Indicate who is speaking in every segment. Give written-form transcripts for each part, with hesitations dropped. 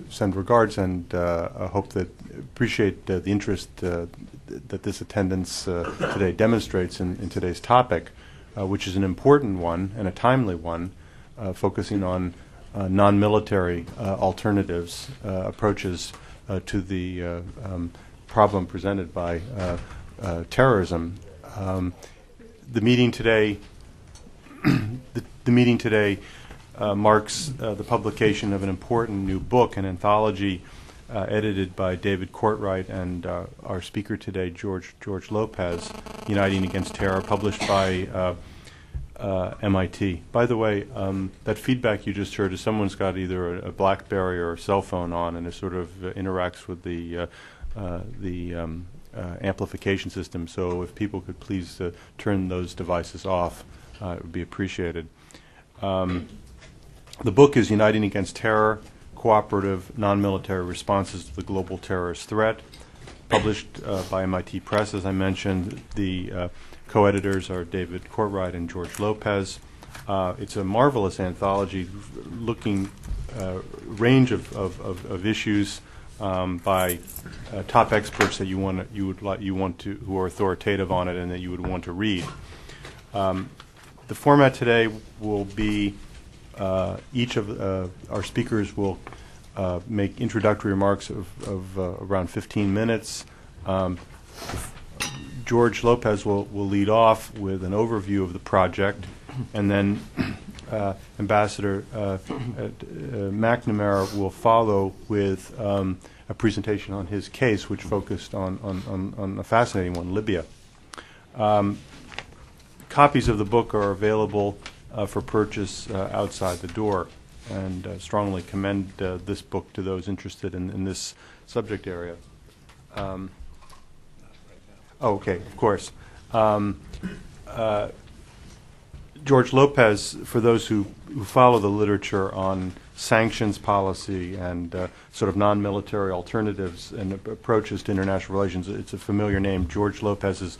Speaker 1: send regards and appreciate the interest that this attendance today demonstrates in today's topic, which is an important one and a timely one, focusing on non-military alternatives, approaches to the problem presented by terrorism. The meeting today, the meeting today marks the publication of an important new book, an anthology edited by David Courtwright and our speaker today, George Lopez, Uniting Against Terror, published by MIT. By the way, that feedback you just heard is someone's got either a BlackBerry or a cell phone on, and it sort of interacts with the amplification system. So if people could please turn those devices off, it would be appreciated. The book is Uniting Against Terror, Cooperative, Non-Military Responses to the Global Terrorist Threat, published by MIT Press, as I mentioned. The co-editors are David Courtwright and George Lopez. It's a marvelous anthology looking range of issues by top experts that who are authoritative on it and that you would want to read. The format today will be each of our speakers will make introductory remarks of around 15 minutes. George Lopez will lead off with an overview of the project, and then Ambassador McNamara will follow with a presentation on his case, which focused on a fascinating one, Libya. Copies of the book are available for purchase outside the door, and strongly commend this book to those interested in this subject area. Okay, of course. George Lopez, for those who follow the literature on sanctions policy and sort of non-military alternatives and approaches to international relations, it's a familiar name. George Lopez is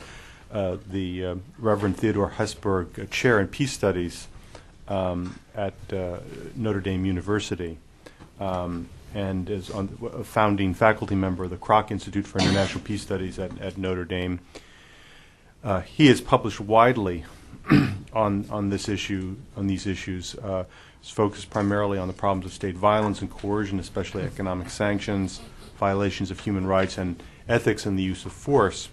Speaker 1: the Reverend Theodore Hesburgh Chair in Peace Studies at Notre Dame University, and is a founding faculty member of the Kroc Institute for International Peace Studies at Notre Dame. He has published widely on this issue, on these issues. He's focused primarily on the problems of state violence and coercion, especially economic sanctions, violations of human rights, and ethics in the use of force.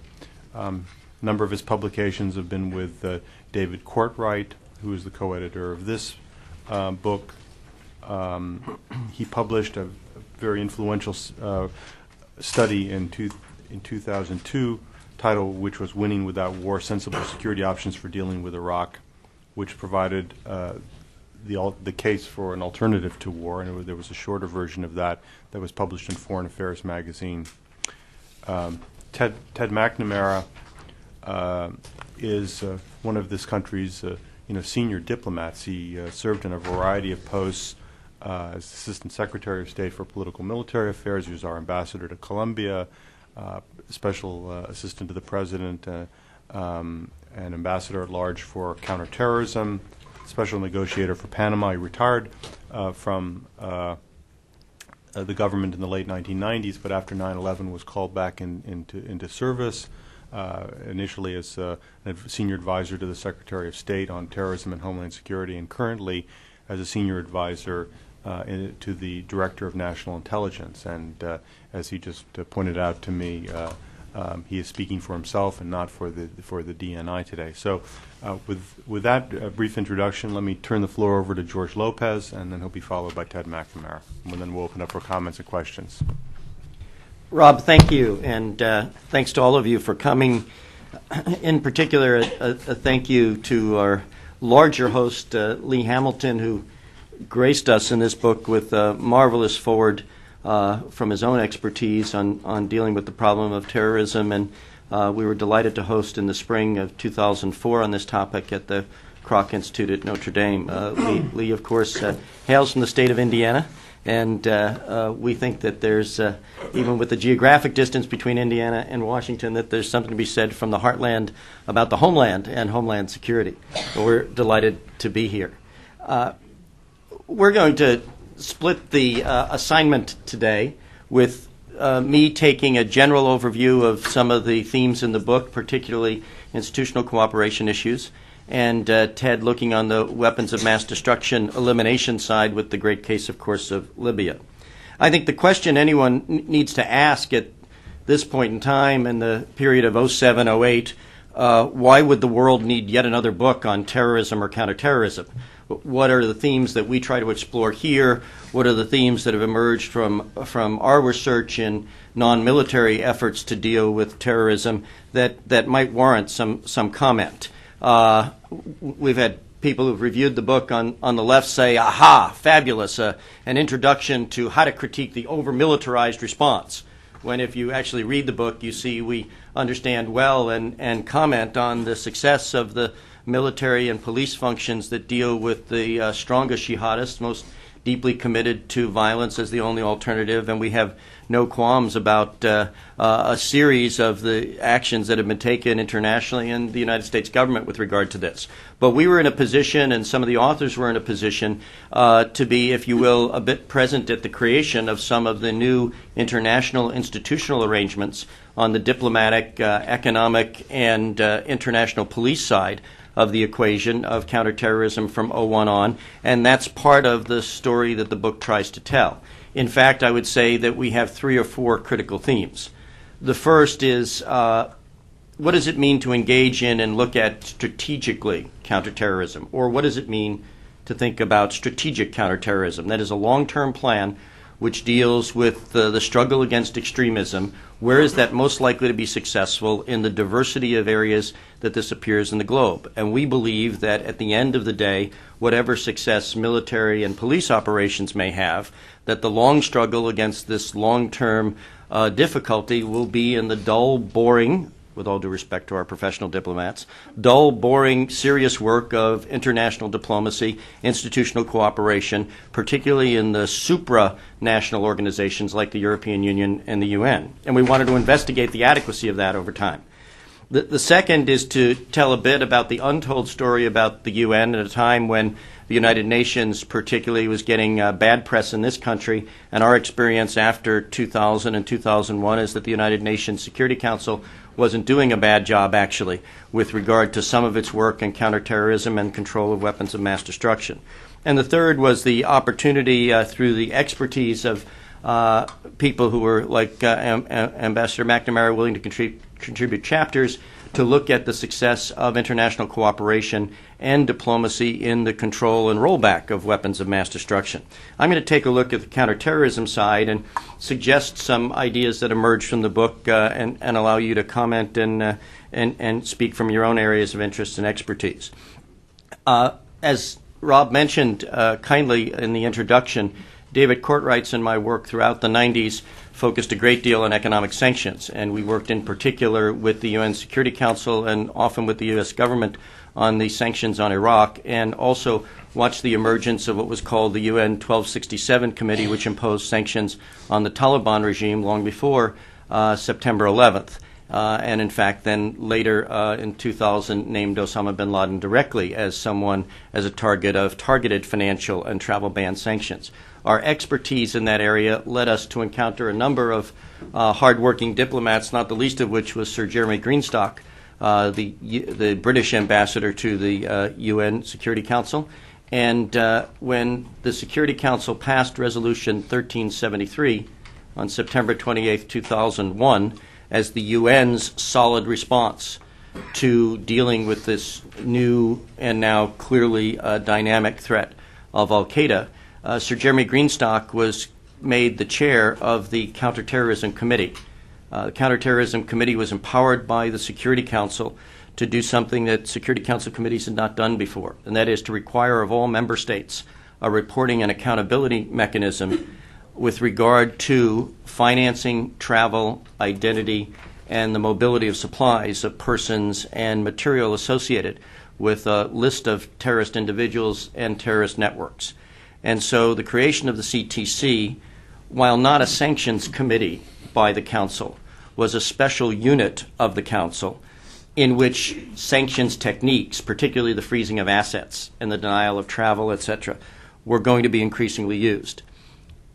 Speaker 1: A number of his publications have been with David Courtwright, who is the co-editor of this book. He published a very influential study in 2002, title which was "Winning Without War: Sensible Security Options for Dealing with Iraq," which provided the case for an alternative to war, and there was a shorter version of that was published in Foreign Affairs magazine. Ted McNamara is one of this country's senior diplomats. He served in a variety of posts as Assistant Secretary of State for Political Military Affairs. He was our ambassador to Colombia, Special Assistant to the President, and Ambassador at Large for Counterterrorism, Special Negotiator for Panama. He retired from the government in the late 1990s, but after 9/11 was called back into service, initially as a senior advisor to the Secretary of State on terrorism and homeland security, and currently as a senior advisor to the Director of National Intelligence. And as he just pointed out to me, he is speaking for himself and not for the DNI today. So with that brief introduction, let me turn the floor over to George Lopez, and then he'll be followed by Ted McNamara. And then we'll open up for comments and questions.
Speaker 2: Rob, thank you, and thanks to all of you for coming. In particular, a thank you to our larger host, Lee Hamilton, who graced us in this book with a marvelous forward from his own expertise on dealing with the problem of terrorism. And we were delighted to host in the spring of 2004 on this topic at the Kroc Institute at Notre Dame. Lee, of course, hails from the state of Indiana. And we think that there's, even with the geographic distance between Indiana and Washington, that there's something to be said from the heartland about the homeland and homeland security. We're delighted to be here. We're going to split the assignment today with me taking a general overview of some of the themes in the book, particularly institutional cooperation issues, and Ted looking on the weapons of mass destruction elimination side with the great case, of course, of Libya. I think the question anyone needs to ask at this point in time in the period of 07, 08, why would the world need yet another book on terrorism or counterterrorism? What are the themes that we try to explore here? What are the themes that have emerged from our research in non-military efforts to deal with terrorism that might warrant some comment? We've had people who've reviewed the book on the left say, aha, fabulous, an introduction to how to critique the over-militarized response. When if you actually read the book, you see we understand well and comment on the success of the military and police functions that deal with the strongest jihadists, most deeply committed to violence as the only alternative, and we have no qualms about a series of the actions that have been taken internationally in the United States government with regard to this. But we were in a position, and some of the authors were in a position, to be, if you will, a bit present at the creation of some of the new international institutional arrangements on the diplomatic, economic, and international police side of the equation of counterterrorism from 01 on, and that's part of the story that the book tries to tell. In fact, I would say that we have 3 or 4 critical themes. The first is what does it mean to engage in and look at strategically counterterrorism, or what does it mean to think about strategic counterterrorism? That is a long-term plan which deals with the struggle against extremism. Where is that most likely to be successful in the diversity of areas that this appears in the globe? And we believe that at the end of the day, whatever success military and police operations may have, that the long struggle against this long-term difficulty will be in the dull, boring, with all due respect to our professional diplomats, dull, boring, serious work of international diplomacy, institutional cooperation, particularly in the supranational organizations like the European Union and the UN. And we wanted to investigate the adequacy of that over time. The second is to tell a bit about the untold story about the UN at a time when the United Nations particularly was getting bad press in this country, and our experience after 2000 and 2001 is that the United Nations Security Council wasn't doing a bad job, actually, with regard to some of its work in counterterrorism and control of weapons of mass destruction. And the third was the opportunity through the expertise of people who were, like Ambassador McNamara, willing to contribute chapters to look at the success of international cooperation and diplomacy in the control and rollback of weapons of mass destruction. I'm going to take a look at the counterterrorism side and suggest some ideas that emerge from the book and allow you to comment and speak from your own areas of interest and expertise. As Rob mentioned kindly in the introduction, David Courtwright's and my work throughout the 90s focused a great deal on economic sanctions, and we worked in particular with the UN Security Council and often with the U.S. government on the sanctions on Iraq, and also watched the emergence of what was called the UN 1267 Committee, which imposed sanctions on the Taliban regime long before September 11th. And in fact, then later in 2000, named Osama bin Laden directly as a target of targeted financial and travel ban sanctions. Our expertise in that area led us to encounter a number of hard-working diplomats, not the least of which was Sir Jeremy Greenstock, the British ambassador to the UN Security Council. And when the Security Council passed Resolution 1373 on September 28, 2001, as the UN's solid response to dealing with this new and now clearly dynamic threat of al-Qaeda, Sir Jeremy Greenstock was made the chair of the Counterterrorism Committee. The Counterterrorism Committee was empowered by the Security Council to do something that Security Council committees had not done before, and that is to require of all member states a reporting and accountability mechanism with regard to financing, travel, identity, and the mobility of supplies of persons and material associated with a list of terrorist individuals and terrorist networks. And so the creation of the CTC, while not a sanctions committee by the Council, was a special unit of the Council in which sanctions techniques, particularly the freezing of assets and the denial of travel, etc., were going to be increasingly used.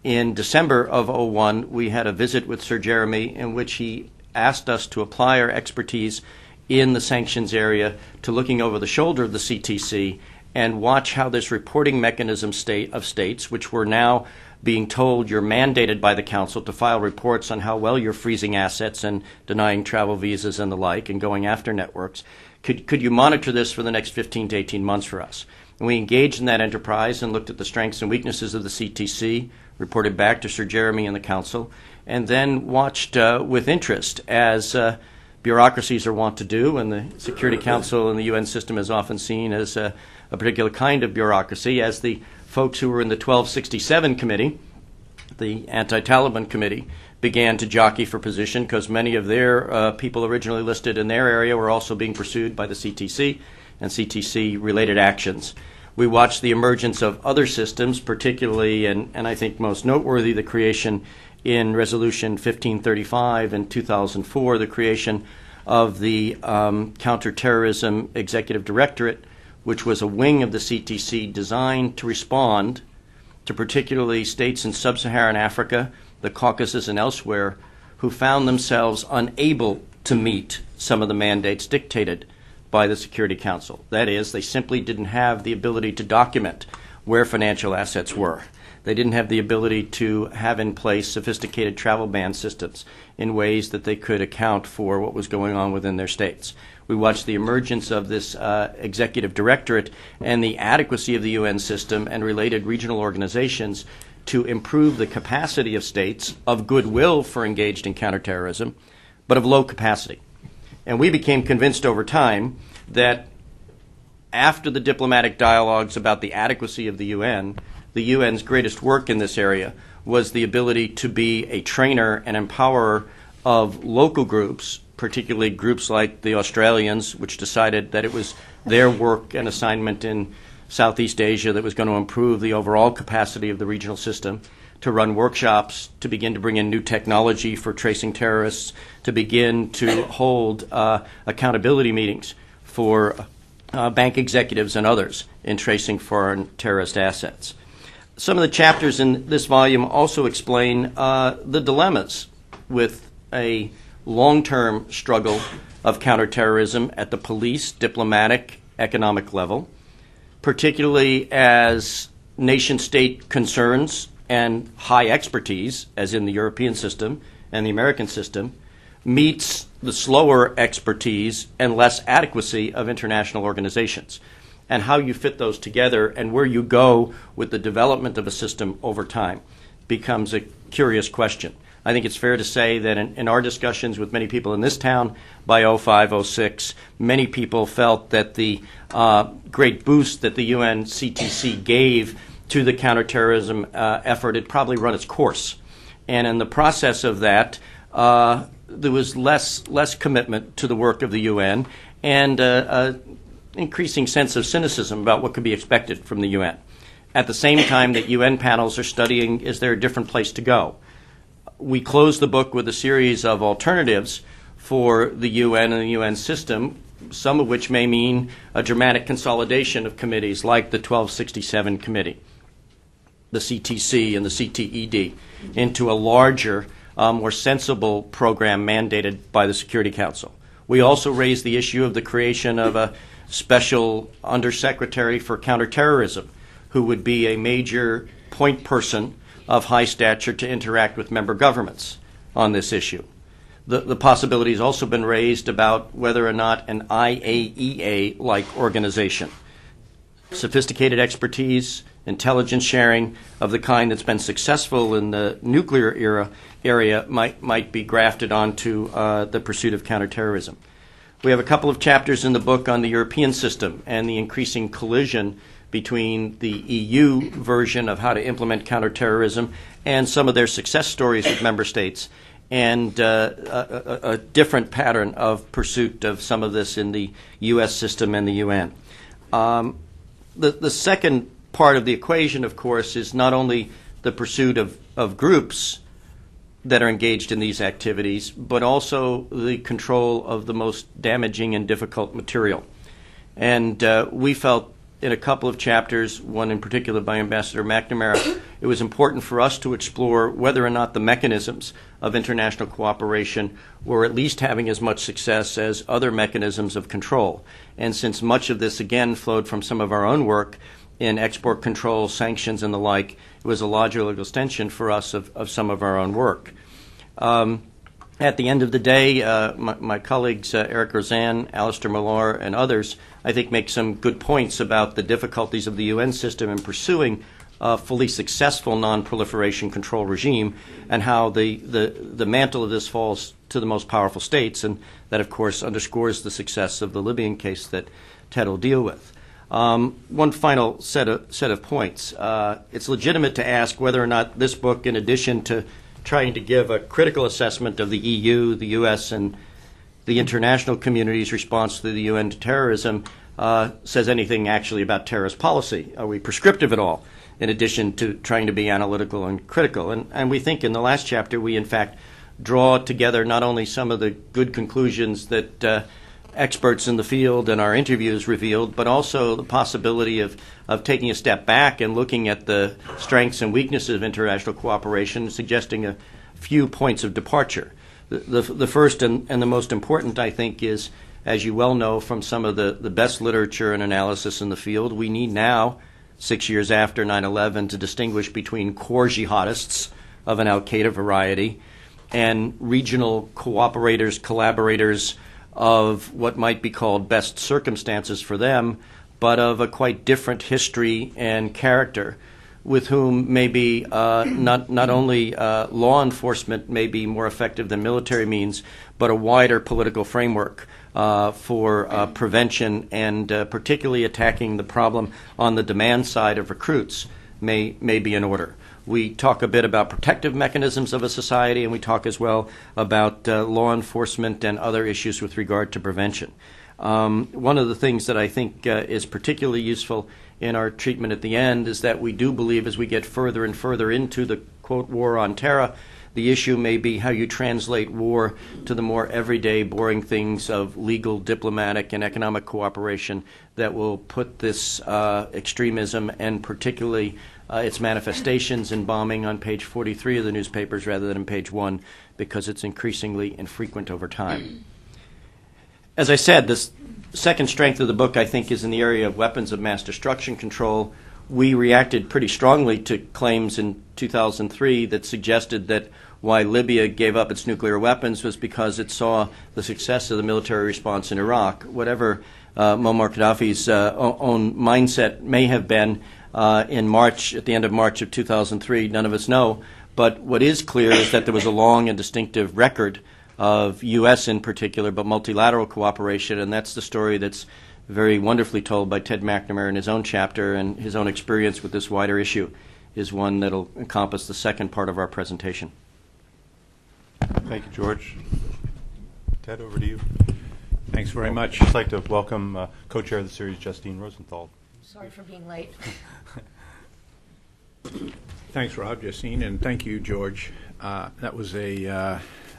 Speaker 2: In December of '01, we had a visit with Sir Jeremy in which he asked us to apply our expertise in the sanctions area to looking over the shoulder of the CTC and watch how this reporting mechanism of states, which were now being told you're mandated by the Council to file reports on how well you're freezing assets and denying travel visas and the like and going after networks. Could you monitor this for the next 15 to 18 months for us? And we engaged in that enterprise and looked at the strengths and weaknesses of the CTC, reported back to Sir Jeremy and the Council, and then watched with interest as bureaucracies are wont to do, and the Security Council and the UN system is often seen as a particular kind of bureaucracy, as the folks who were in the 1267 committee, the anti-Taliban committee, began to jockey for position because many of their people originally listed in their area were also being pursued by the CTC and CTC-related actions. We watched the emergence of other systems, particularly, and I think most noteworthy, the creation in Resolution 1535 in 2004, the creation of the Counterterrorism Executive Directorate, which was a wing of the CTC designed to respond to particularly states in sub-Saharan Africa, the Caucasus, and elsewhere, who found themselves unable to meet some of the mandates dictated by the Security Council. That is, they simply didn't have the ability to document where financial assets were. They didn't have the ability to have in place sophisticated travel ban systems in ways that they could account for what was going on within their states. We watched the emergence of this executive directorate and the adequacy of the UN system and related regional organizations to improve the capacity of states of goodwill for engaged in counterterrorism, but of low capacity. And we became convinced over time that after the diplomatic dialogues about the adequacy of the UN's greatest work in this area was the ability to be a trainer and empowerer of local groups, particularly groups like the Australians, which decided that it was their work and assignment in Southeast Asia that was going to improve the overall capacity of the regional system, to run workshops, to begin to bring in new technology for tracing terrorists, to begin to hold accountability meetings for bank executives and others in tracing foreign terrorist assets. Some of the chapters in this volume also explain the dilemmas with a long-term struggle of counterterrorism at the police, diplomatic, economic level, particularly as nation-state concerns and high expertise, as in the European system and the American system, meets the slower expertise and less adequacy of international organizations, and how you fit those together and where you go with the development of a system over time becomes a curious question. I think it's fair to say that in our discussions with many people in this town by '05, '06, many people felt that the great boost that the UN CTC gave to the counterterrorism effort had probably run its course. And in the process of that, there was less commitment to the work of the UN and an increasing sense of cynicism about what could be expected from the UN. At the same time that UN panels are studying, is there a different place to go? We closed the book with a series of alternatives for the UN and the UN system, some of which may mean a dramatic consolidation of committees like the 1267 committee, the CTC and the CTED, into a larger, more sensible program mandated by the Security Council. We also raised the issue of the creation of a special undersecretary for counterterrorism, who would be a major point person of high stature to interact with member governments on this issue. The possibility has also been raised about whether or not an IAEA-like organization, sophisticated expertise, intelligence sharing of the kind that's been successful in the nuclear area might be grafted onto the pursuit of counterterrorism. We have a couple of chapters in the book on the European system and the increasing collision between the EU version of how to implement counterterrorism and some of their success stories with member states, and a different pattern of pursuit of some of this in the U.S. system and the UN. The second part of the equation, of course, is not only the pursuit of groups that are engaged in these activities, but also the control of the most damaging and difficult material. And we felt in a couple of chapters, one in particular by Ambassador McNamara, it was important for us to explore whether or not the mechanisms of international cooperation were at least having as much success as other mechanisms of control. And since much of this, again, flowed from some of our own work in export control, sanctions, and the like, it was a logical extension for us of some of our own work. At the end of the day, my colleagues, Eric Rosanne, Alistair Millar, and others, I think make some good points about the difficulties of the UN system in pursuing a fully successful non-proliferation control regime, and how the mantle of this falls to the most powerful states, and that, of course, underscores the success of the Libyan case that Ted will deal with. One final set of points. It's legitimate to ask whether or not this book, in addition to trying to give a critical assessment of the EU, the U.S., and the international community's response to the UN to terrorism, says anything actually about terrorist policy. Are we prescriptive at all, in addition to trying to be analytical and critical? And we think in the last chapter we, in fact, draw together not only some of the good conclusions that experts in the field and our interviews revealed, but also the possibility of taking a step back and looking at the strengths and weaknesses of international cooperation, suggesting a few points of departure. The first and the most important, I think, is, as you well know from some of the best literature and analysis in the field, we need now, 6 years after 9/11, to distinguish between core jihadists of an al-Qaeda variety and regional cooperators, collaborators of what might be called best circumstances for them, but of a quite different history and character, with whom maybe not only law enforcement may be more effective than military means, but a wider political framework for prevention and particularly attacking the problem on the demand side of recruits may be in order. We talk a bit about protective mechanisms of a society, and we talk as well about law enforcement and other issues with regard to prevention. One of the things that I think is particularly useful in our treatment at the end is that we do believe, as we get further and further into the, quote, war on terror, the issue may be how you translate war to the more everyday, boring things of legal, diplomatic, and economic cooperation that will put this extremism, and particularly its manifestations in bombing, on page 43 of the newspapers rather than on page 1, because it's increasingly infrequent over time. As I said, this second strength of the book, I think, is in the area of weapons of mass destruction control. We reacted pretty strongly to claims in 2003 that suggested that why Libya gave up its nuclear weapons was because it saw the success of the military response in Iraq. Whatever Muammar Gaddafi's own mindset may have been in March, at the end of March of 2003, none of us know. But what is clear is that there was a long and distinctive record of U.S. in particular, but multilateral cooperation, and that's the story that's very wonderfully told by Ted McNamara in his own chapter, and his own experience with this wider issue is one that will encompass the second part of our presentation.
Speaker 1: Thank you, George. Ted, over to you.
Speaker 3: Thanks very much.
Speaker 1: I'd just like to welcome co-chair of the series, Justine Rosenthal.
Speaker 4: Sorry for being late.
Speaker 3: Thanks, Rob, Justine, and thank you, George. That was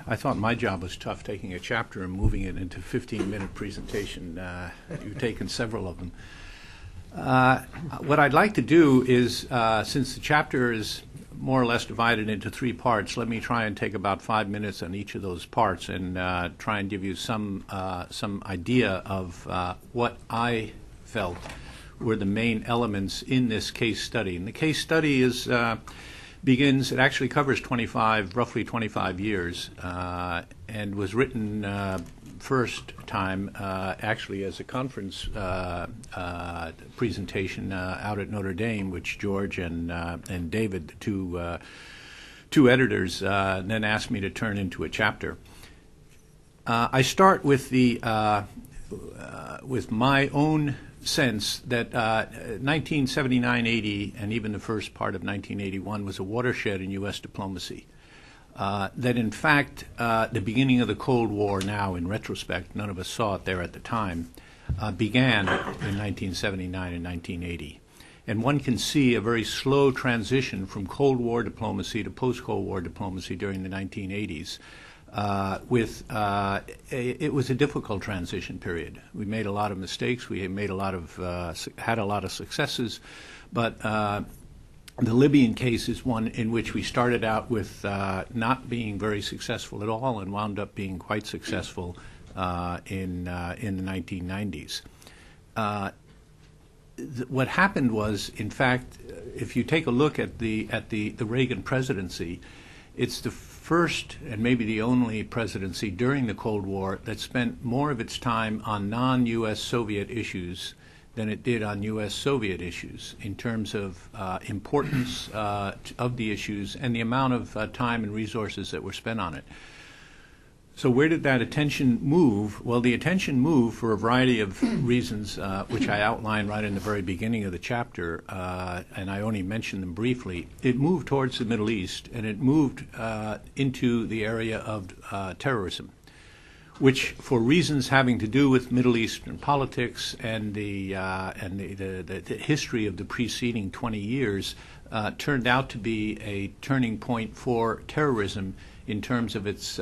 Speaker 3: I thought my job was tough, taking a chapter and moving it into a 15-minute presentation. You've taken several of them. What I'd like to do is, since the chapter is more or less divided into 3 parts, let me try and take about 5 minutes on each of those parts and try and give you some idea of what I felt were the main elements in this case study. And the case study is begins, it actually covers roughly 25 years, and was written first time actually as a conference presentation out at Notre Dame, which George and David, the two editors, then asked me to turn into a chapter. I start with with my own sense that 1979-80 and even the first part of 1981 was a watershed in U.S. diplomacy. That in fact, the beginning of the Cold War now, in retrospect, none of us saw it there at the time, began in 1979 and 1980. And one can see a very slow transition from Cold War diplomacy to post-Cold War diplomacy during the 1980s. it was a difficult transition period. We made a lot of mistakes. We made had a lot of successes, but the Libyan case is one in which we started out with not being very successful at all and wound up being quite successful in the 1990s. What happened was, in fact, if you take a look at the Reagan presidency, it's the first and maybe the only presidency during the Cold War that spent more of its time on non-U.S. Soviet issues than it did on U.S. Soviet issues in terms of importance of the issues and the amount of time and resources that were spent on it. So where did that attention move? Well, the attention moved for a variety of reasons, which I outlined right in the very beginning of the chapter, and I only mentioned them briefly. It moved towards the Middle East, and it moved into the area of terrorism, which, for reasons having to do with Middle Eastern politics and the history of the preceding 20 years, turned out to be a turning point for terrorism in terms of its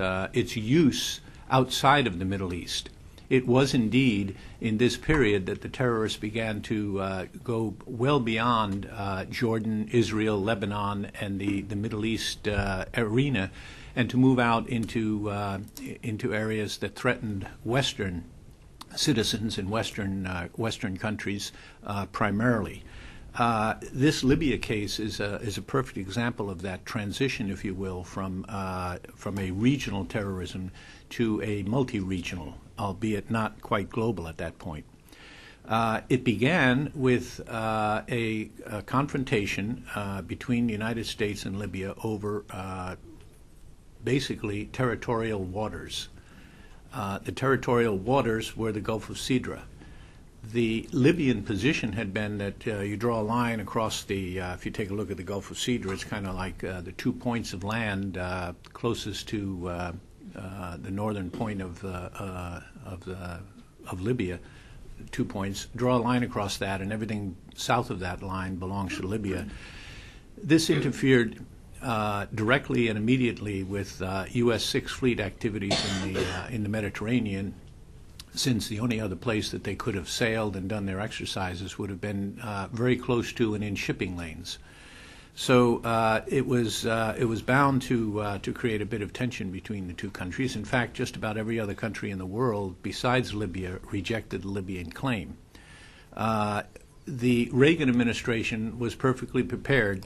Speaker 3: use outside of the Middle East. It was indeed in this period that the terrorists began to go well beyond Jordan, Israel, Lebanon, and the Middle East arena, and to move out into areas that threatened Western citizens in Western countries primarily. This Libya case is a perfect example of that transition, if you will, from a regional terrorism to a multi-regional, albeit not quite global at that point. It began with a confrontation between the United States and Libya over basically territorial waters. The territorial waters were the Gulf of Sidra. The Libyan position had been that you draw a line across the, if you take a look at the Gulf of Sidra, it's kind of like the 2 points of land closest to the northern point of Libya, 2 points. Draw a line across that, and everything south of that line belongs to Libya. This interfered directly and immediately with U.S. Sixth Fleet activities in the Mediterranean, since the only other place that they could have sailed and done their exercises would have been very close to and in shipping lanes. So it was bound to create a bit of tension between the two countries. In fact, just about every other country in the world besides Libya rejected the Libyan claim. The Reagan administration was perfectly prepared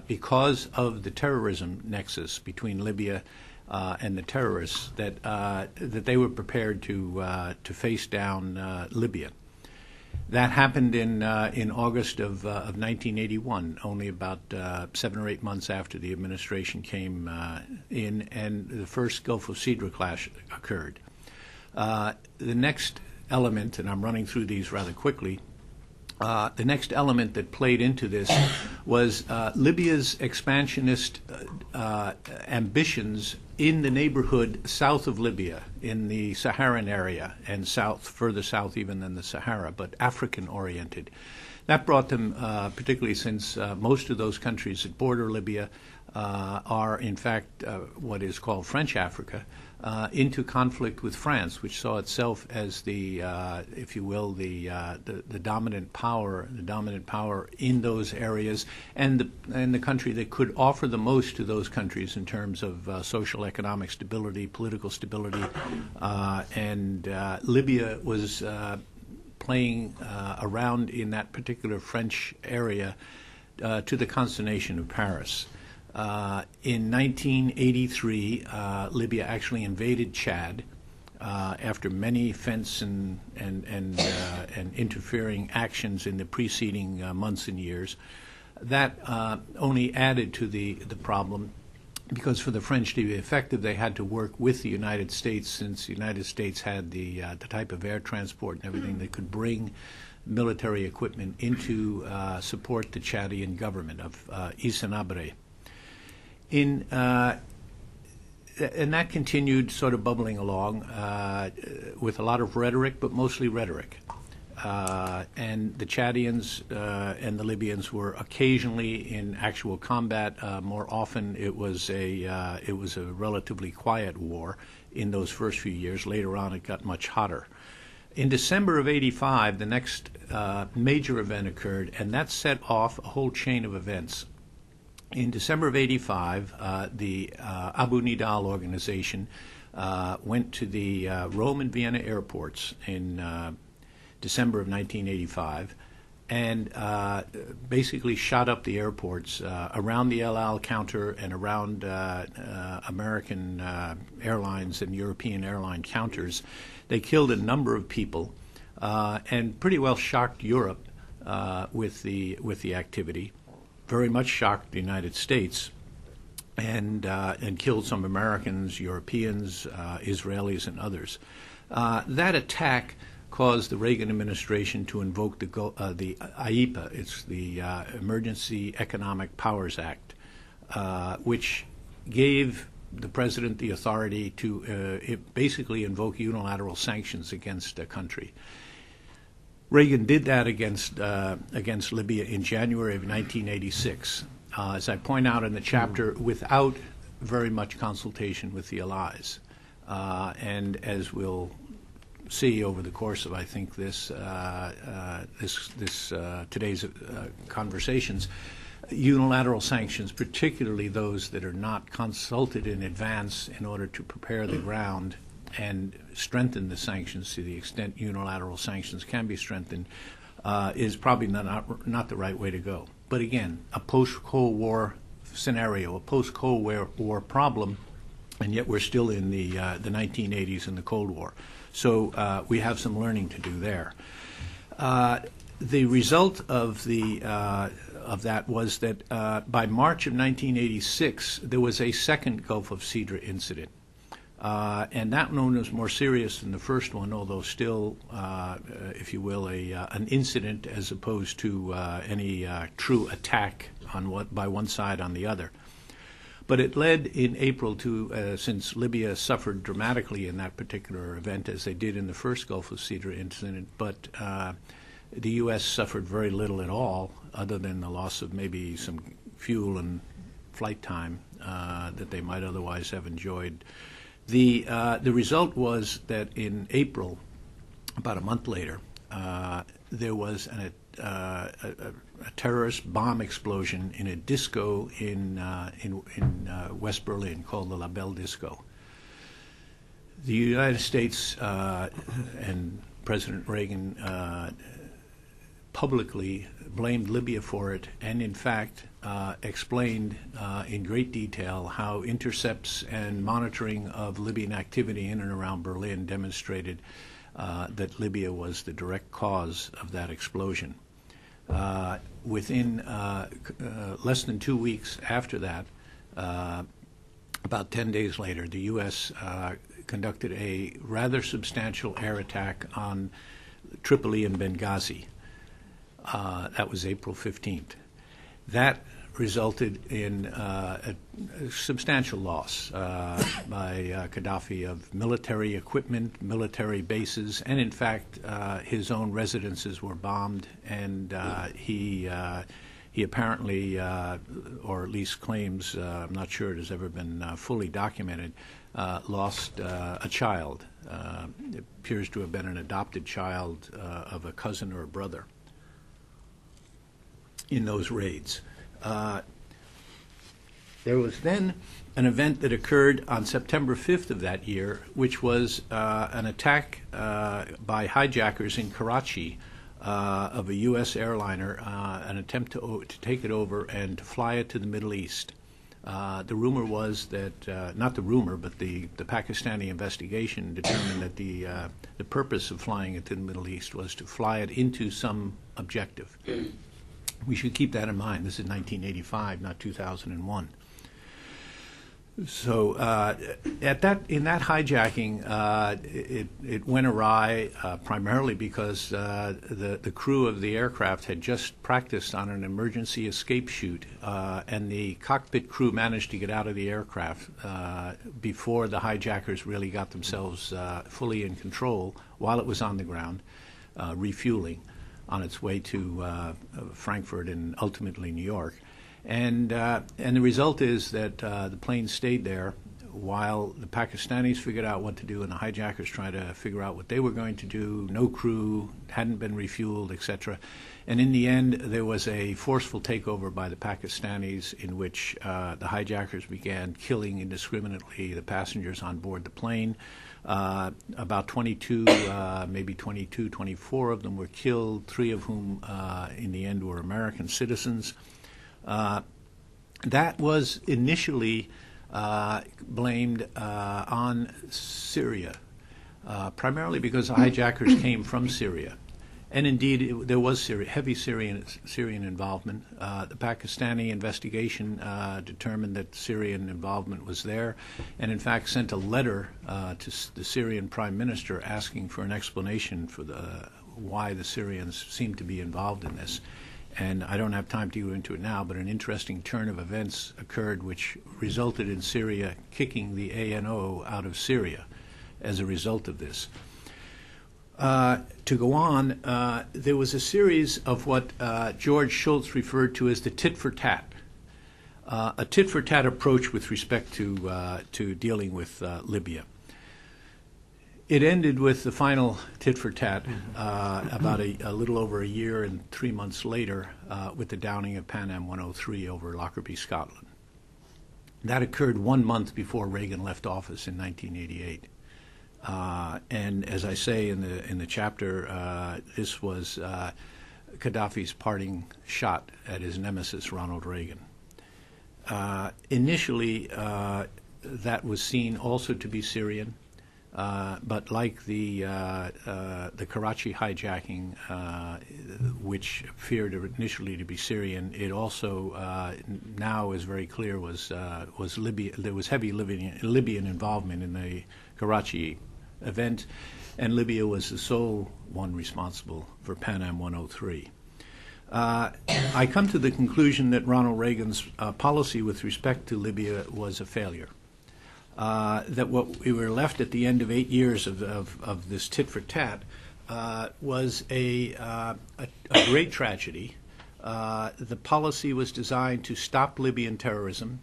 Speaker 3: because of the terrorism nexus between Libya and the terrorists, that they were prepared to face down Libya. That happened in August of 1981, only about 7 or 8 months after the administration came in, and the first Gulf of Sidra clash occurred. The next element, and I'm running through these rather quickly, the next element that played into this was Libya's expansionist ambitions in the neighborhood south of Libya, in the Saharan area, and further south even than the Sahara, but African-oriented. That brought them, particularly since most of those countries that border Libya are, in fact, what is called French Africa, into conflict with France, which saw itself as the, if you will, the dominant power, in those areas, and the country that could offer the most to those countries in terms of social, economic stability, political stability, and Libya was playing around in that particular French area to the consternation of Paris. In 1983, Libya actually invaded Chad after many fence and interfering actions in the preceding months and years. That only added to the problem, because for the French to be effective, they had to work with the United States, since the United States had the type of air transport and everything that could bring military equipment into support the Chadian government of Isanabre. And that continued sort of bubbling along with a lot of rhetoric, but mostly rhetoric. and the Chadians and the Libyans were occasionally in actual combat. More often, it was a relatively quiet war in those first few years. Later on, it got much hotter. In December of '85, the next major event occurred, and that set off a whole chain of events. In December of '85, the Abu Nidal organization went to the Rome and Vienna airports in December of 1985 and basically shot up the airports around the El Al counter and around American airlines and European airline counters. They killed a number of people and pretty well shocked Europe with the activity. Very much shocked the United States, and killed some Americans, Europeans, Israelis, and others. That attack caused the Reagan administration to invoke the IEEPA. It's the Emergency Economic Powers Act, which gave the president the authority to basically invoke unilateral sanctions against a country. Reagan did that against Libya in January of 1986, as I point out in the chapter, without very much consultation with the allies. And as we'll see over the course of, I think, today's conversations, unilateral sanctions, particularly those that are not consulted in advance in order to prepare the ground and strengthen the sanctions to the extent unilateral sanctions can be strengthened, is probably not the right way to go. But again, a post-Cold War scenario, a post-Cold War problem, and yet we're still in the 1980s and the Cold War. So we have some learning to do there. The result of that was that by March of 1986, there was a second Gulf of Sidra incident. And that one was more serious than the first one, although still, if you will, an incident as opposed to any true attack by one side on the other. But it led in April to, since Libya suffered dramatically in that particular event, as they did in the first Gulf of Sidra incident, but the U.S. suffered very little at all, other than the loss of maybe some fuel and flight time that they might otherwise have enjoyed. The result was that in April, about a month later, there was a terrorist bomb explosion in a disco in West Berlin called the La Belle Disco. The United States and President Reagan publicly blamed Libya for it, and in fact explained in great detail how intercepts and monitoring of Libyan activity in and around Berlin demonstrated that Libya was the direct cause of that explosion. Within less than 2 weeks after that, about 10 days later, the U.S. conducted a rather substantial air attack on Tripoli and Benghazi. That was April 15th. That resulted in a substantial loss by Gaddafi of military equipment, military bases, and in fact his own residences were bombed, and he apparently, or at least claims, I'm not sure it has ever been fully documented, lost a child. It appears to have been an adopted child of a cousin or a brother in those raids. There was then an event that occurred on September 5th of that year, which was an attack by hijackers in Karachi of a U.S. airliner, an attempt to take it over and to fly it to the Middle East. The rumor was that, not the rumor, but the Pakistani investigation determined that the purpose of flying it to the Middle East was to fly it into some objective. We should keep that in mind. This is 1985, not 2001. So in that hijacking, it went awry primarily because the crew of the aircraft had just practiced on an emergency escape chute, and the cockpit crew managed to get out of the aircraft before the hijackers really got themselves fully in control while it was on the ground. refueling on its way to Frankfurt and ultimately New York. And the result is that the plane stayed there while the Pakistanis figured out what to do and the hijackers tried to figure out what they were going to do. No crew, hadn't been refueled, etc. And in the end, there was a forceful takeover by the Pakistanis in which the hijackers began killing indiscriminately the passengers on board the plane. About 22, maybe 22, 24 of them were killed, 3 of whom in the end were American citizens. That was initially blamed on Syria, primarily because the hijackers came from Syria. And indeed, there was heavy Syrian involvement. The Pakistani investigation determined that Syrian involvement was there, and in fact sent a letter to the Syrian Prime Minister asking for an explanation for why the Syrians seemed to be involved in this. And I don't have time to go into it now, but an interesting turn of events occurred which resulted in Syria kicking the ANO out of Syria as a result of this. To go on, there was a series of what George Shultz referred to as the tit-for-tat, a tit-for-tat approach with respect to dealing with Libya. It ended with the final tit-for-tat about a little over a year and 3 months later with the downing of Pan Am 103 over Lockerbie, Scotland. That occurred 1 month before Reagan left office in 1988. And as I say in the chapter, this was Gaddafi's parting shot at his nemesis, Ronald Reagan. Initially, that was seen also to be Syrian. But like the Karachi hijacking, which appeared initially to be Syrian, it also now is very clear was Libya. There was heavy Libyan involvement in the Karachi event, and Libya was the sole one responsible for Pan Am 103. I come to the conclusion that Ronald Reagan's policy with respect to Libya was a failure. That what we were left at the end of 8 years of this tit-for-tat was a great tragedy. The policy was designed to stop Libyan terrorism,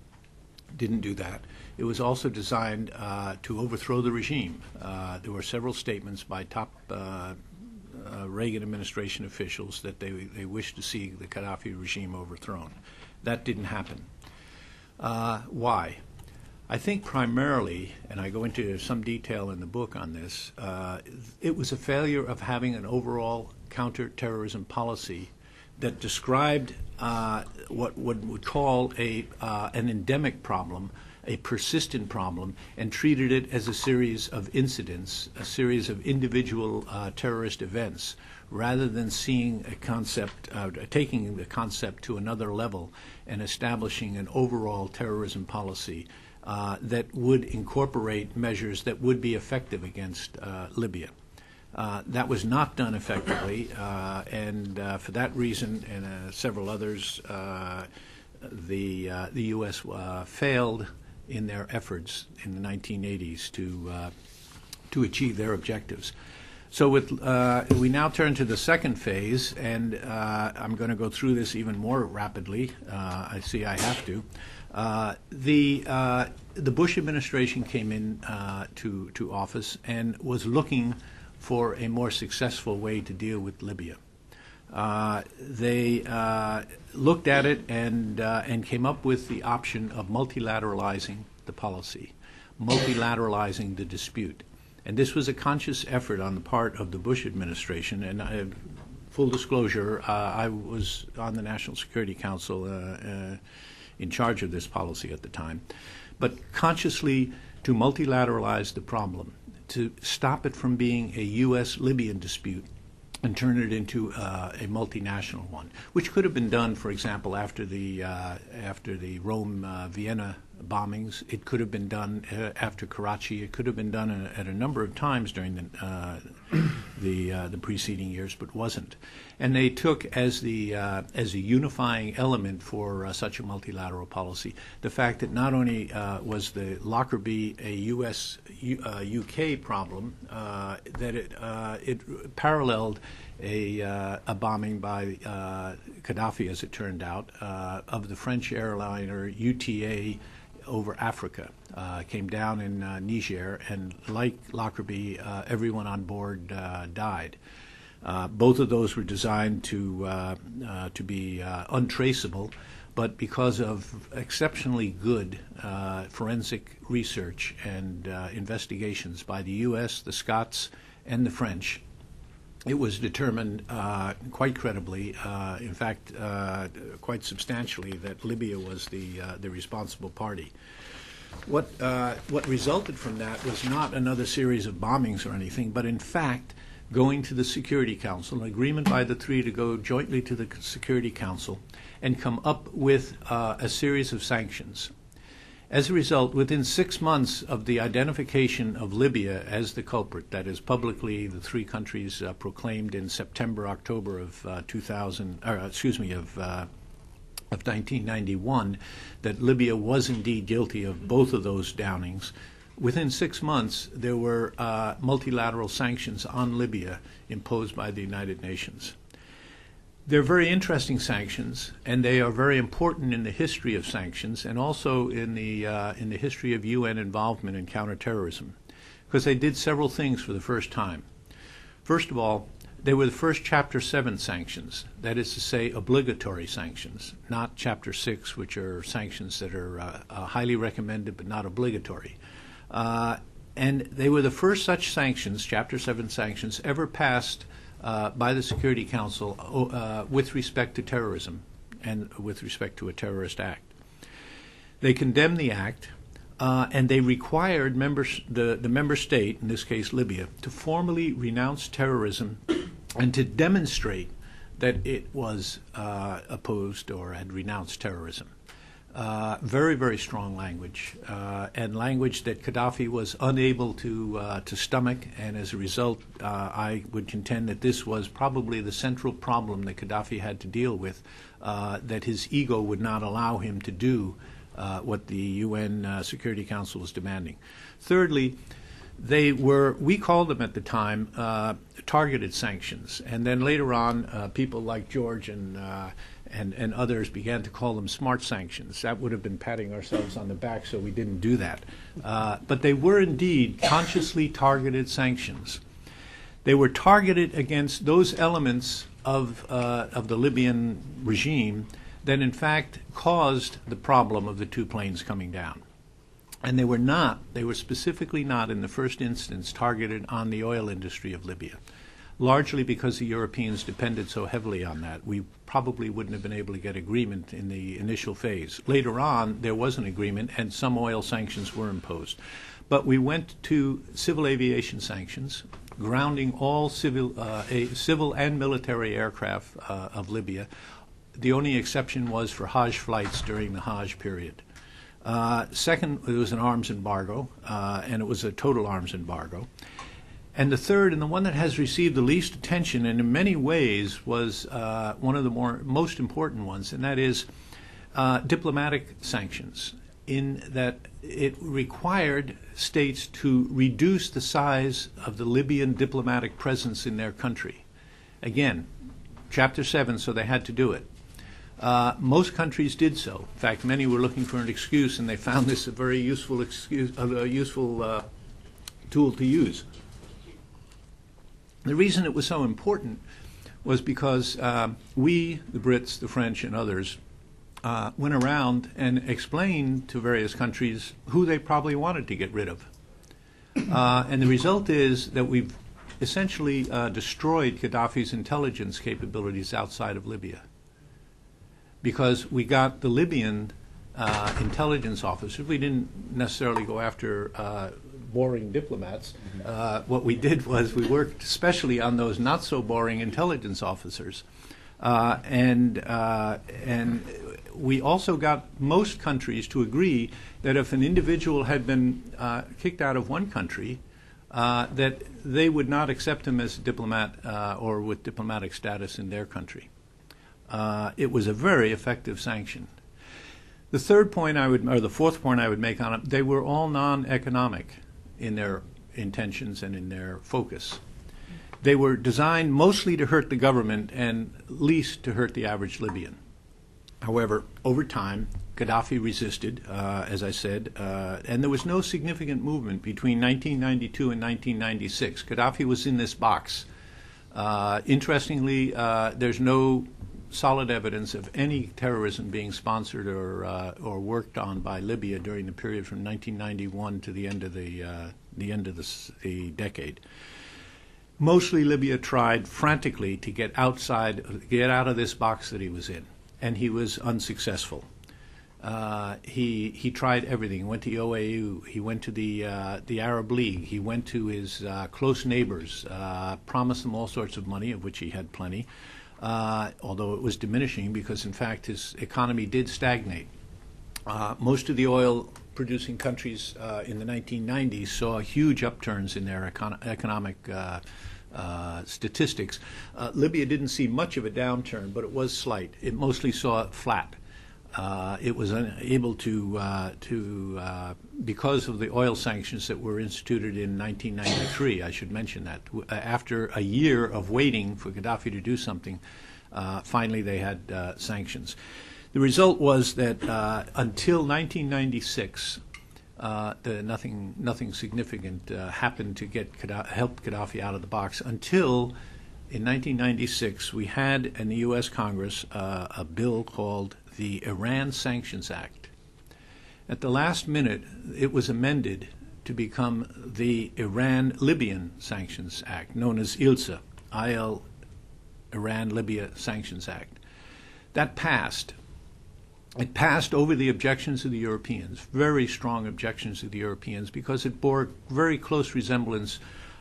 Speaker 3: didn't do that. It was also designed to overthrow the regime. There were several statements by top Reagan administration officials that they wished to see the Gaddafi regime overthrown. That didn't happen. Why? I think primarily, and I go into some detail in the book on this, it was a failure of having an overall counterterrorism policy that described what one would call an endemic problem, a persistent problem, and treated it as a series of incidents, a series of individual terrorist events, rather than seeing a concept, taking the concept to another level and establishing an overall terrorism policy that would incorporate measures that would be effective against Libya. That was not done effectively, and for that reason and several others, the U.S. Failed in their efforts in the 1980s to achieve their objectives. So we now turn to the second phase, and I'm going to go through this even more rapidly. I see I have to. The Bush administration came in to office and was looking for a more successful way to deal with Libya. They looked at it and came up with the option of multilateralizing the policy, multilateralizing the dispute. And this was a conscious effort on the part of the Bush administration. And full disclosure, I was on the National Security Council in charge of this policy at the time. But consciously to multilateralize the problem, to stop it from being a U.S.-Libyan dispute and turn it into a multinational one, which could have been done, for example, after the Rome-Vienna bombings. It could have been done after Karachi. It could have been done at a number of times during the preceding years, but wasn't. And they took as a unifying element for such a multilateral policy the fact that not only was the Lockerbie a U.S. UK problem, that it paralleled a bombing by Gaddafi, as it turned out, of the French airliner UTA over Africa. Came down in Niger, and like Lockerbie, everyone on board died. Both of those were designed to be untraceable, but because of exceptionally good forensic research and investigations by the U.S., the Scots, and the French, it was determined quite credibly, in fact, quite substantially, that Libya was the responsible party. What resulted from that was not another series of bombings or anything, but in fact going to the Security Council, an agreement by the three to go jointly to the Security Council and come up with a series of sanctions. As a result, within 6 months of the identification of Libya as the culprit, that is publicly the three countries proclaimed in September, October of 1991, that Libya was indeed guilty of both of those downings. Within 6 months, there were multilateral sanctions on Libya imposed by the United Nations. They're very interesting sanctions, and they are very important in the history of sanctions and also in the history of UN involvement in counterterrorism, because they did several things for the first time. First of all, they were the first Chapter 7 sanctions, that is to say, obligatory sanctions, not Chapter 6, which are sanctions that are highly recommended but not obligatory. And they were the first such sanctions, Chapter 7 sanctions, ever passed by the Security Council with respect to terrorism and with respect to a terrorist act. They condemned the act, and they required the member state, in this case Libya, to formally renounce terrorism and to demonstrate that it was opposed or had renounced terrorism. Very, very strong language, and language that Gaddafi was unable to stomach, and as a result, I would contend that this was probably the central problem that Gaddafi had to deal with, that his ego would not allow him to do what the UN Security Council was demanding. Thirdly, we called them at the time targeted sanctions, and then later on people like George and others began to call them smart sanctions. That would have been patting ourselves on the back, so we didn't do that. But they were indeed consciously targeted sanctions. They were targeted against those elements of the Libyan regime that in fact caused the problem of the two planes coming down. And they were specifically not in the first instance targeted on the oil industry of Libya, largely because the Europeans depended so heavily on that. We probably wouldn't have been able to get agreement in the initial phase. Later on, there was an agreement and some oil sanctions were imposed. But we went to civil aviation sanctions, grounding all civil and military aircraft of Libya. The only exception was for Hajj flights during the Hajj period. Second, it was an arms embargo, and it was a total arms embargo. And the third, and the one that has received the least attention, and in many ways was one of the most important ones, and that is diplomatic sanctions, in that it required states to reduce the size of the Libyan diplomatic presence in their country. Again, Chapter 7, so they had to do it. Most countries did so. In fact, many were looking for an excuse, and they found this a very useful tool to use. The reason it was so important was because we, the Brits, the French, and others, went around and explained to various countries who they probably wanted to get rid of. And the result is that we've essentially destroyed Gaddafi's intelligence capabilities outside of Libya, because we got the Libyan intelligence officers. We didn't necessarily go after boring diplomats. What we did was we worked especially on those not so boring intelligence officers, and we also got most countries to agree that if an individual had been kicked out of one country, that they would not accept him as a diplomat or with diplomatic status in their country. It was a very effective sanction. The third point or the fourth point I would make on it, they were all non-economic in their intentions and in their focus. They were designed mostly to hurt the government and least to hurt the average Libyan. However, over time, Gaddafi resisted, as I said, and there was no significant movement between 1992 and 1996. Gaddafi was in this box. Interestingly, there's no solid evidence of any terrorism being sponsored or worked on by Libya during the period from 1991 to the end of the decade. Mostly, Libya tried frantically to get out of this box that he was in, and he was unsuccessful. He tried everything. He went to the OAU. He went to the Arab League. He went to his close neighbors, promised them all sorts of money, of which he had plenty, although it was diminishing because, in fact, his economy did stagnate. Most of the oil-producing countries in the 1990s saw huge upturns in their economic statistics. Libya didn't see much of a downturn, but it was slight. It mostly saw it flat. It was unable to because of the oil sanctions that were instituted in 1993, I should mention that. After a year of waiting for Gaddafi to do something, finally they had sanctions. The result was that until 1996, nothing significant happened to help Gaddafi out of the box until in 1996 we had in the U.S. Congress a bill called the Iran Sanctions Act. At the last minute, it was amended to become the Iran-Libyan Sanctions Act, known as Ilsa, Iran-Libya Sanctions Act. That passed. It passed over the objections of the Europeans, very strong objections of the Europeans, because it bore very close resemblance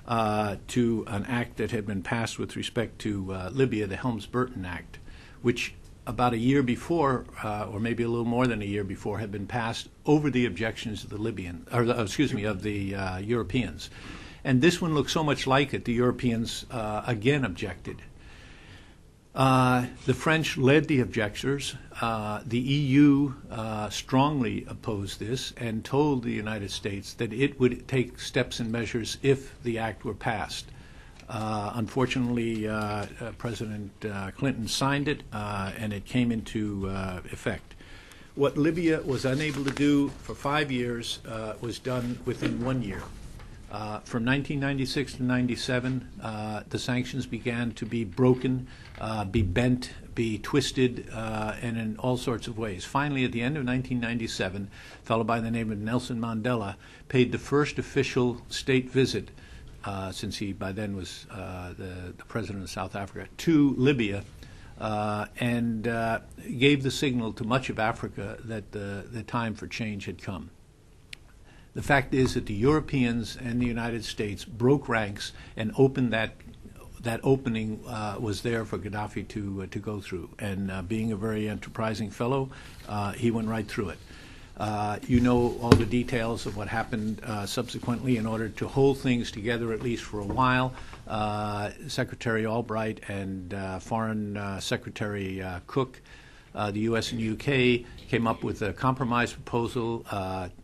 Speaker 3: to an act that had been passed with respect to Libya, the Helms-Burton Act, which about a year before, or maybe a little more than a year before, had been passed over the objections of the Europeans. And this one looked so much like it, the Europeans again objected. The French led the objectors. The EU strongly opposed this and told the United States that it would take steps and measures if the act were passed. Unfortunately, President Clinton signed it, and it came into effect. What Libya was unable to do for 5 years was done within 1 year. From 1996 to 97, the sanctions began to be broken, be bent, be twisted, and in all sorts of ways. Finally, at the end of 1997, a fellow by the name of Nelson Mandela paid the first official state visit, since he by then was the president of South Africa, to Libya, and gave the signal to much of Africa that the time for change had come. The fact is that the Europeans and the United States broke ranks and opened that opening was there for Gaddafi to go through. And being a very enterprising fellow, he went right through it. You know all the details of what happened subsequently. In order to hold things together, at least for a while, Secretary Albright and Foreign Secretary Cook, the U.S. and UK, came up with a compromise proposal,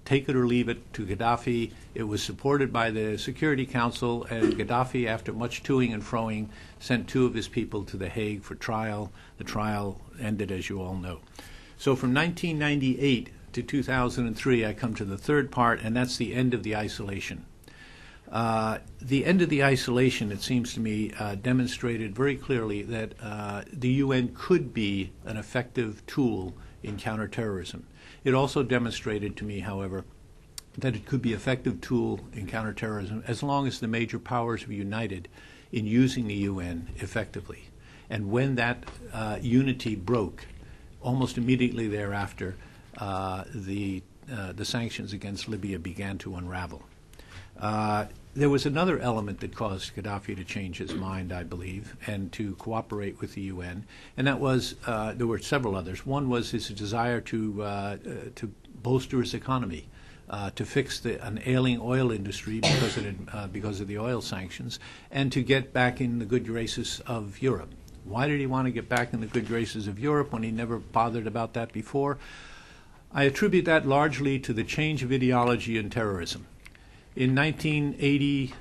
Speaker 3: take it or leave it, to Gaddafi. It was supported by the Security Council, and Gaddafi, after much toing and froing, sent 2 of his people to The Hague for trial. The trial ended, as you all know. So from 1998 to 2003, I come to the third part, and that's the end of the isolation. The end of the isolation, it seems to me, demonstrated very clearly that the UN could be an effective tool in counterterrorism. It also demonstrated to me, however, that it could be an effective tool in counterterrorism as long as the major powers were united in using the UN effectively. And when that unity broke, almost immediately thereafter, the sanctions against Libya began to unravel. There was another element that caused Gaddafi to change his mind, I believe, and to cooperate with the UN, and that was there were several others. One was his desire to bolster his economy. to fix an ailing oil industry because of the oil sanctions, and to get back in the good graces of Europe. Why did he want to get back in the good graces of Europe when he never bothered about that before? I attribute that largely to the change of ideology in terrorism. In 1980,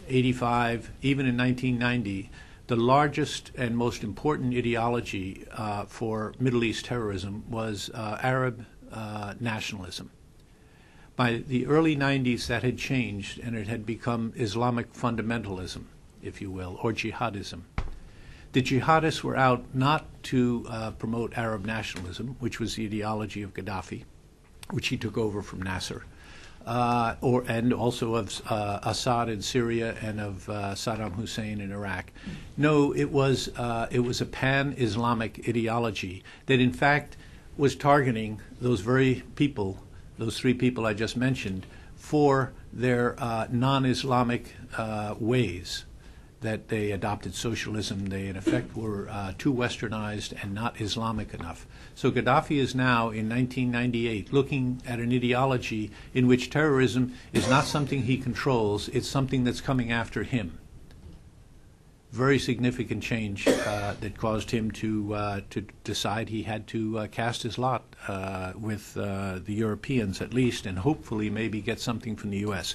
Speaker 3: 85, even in 1990, the largest and most important ideology for Middle East terrorism was Arab nationalism. By the early 90s, that had changed, and it had become Islamic fundamentalism, if you will, or jihadism. The jihadists were out not to promote Arab nationalism, which was the ideology of Gaddafi, which he took over from Nasser, and also of Assad in Syria and of Saddam Hussein in Iraq. No, it was a pan-Islamic ideology that, in fact, was targeting those very people, those three people I just mentioned, for their non-Islamic ways that they adopted socialism. They, in effect, were too westernized and not Islamic enough. So Gaddafi is now, in 1998, looking at an ideology in which terrorism is not something he controls, it's something that's coming after him. Very significant change that caused him to decide he had to cast his lot with the Europeans, at least, and hopefully maybe get something from the U.S.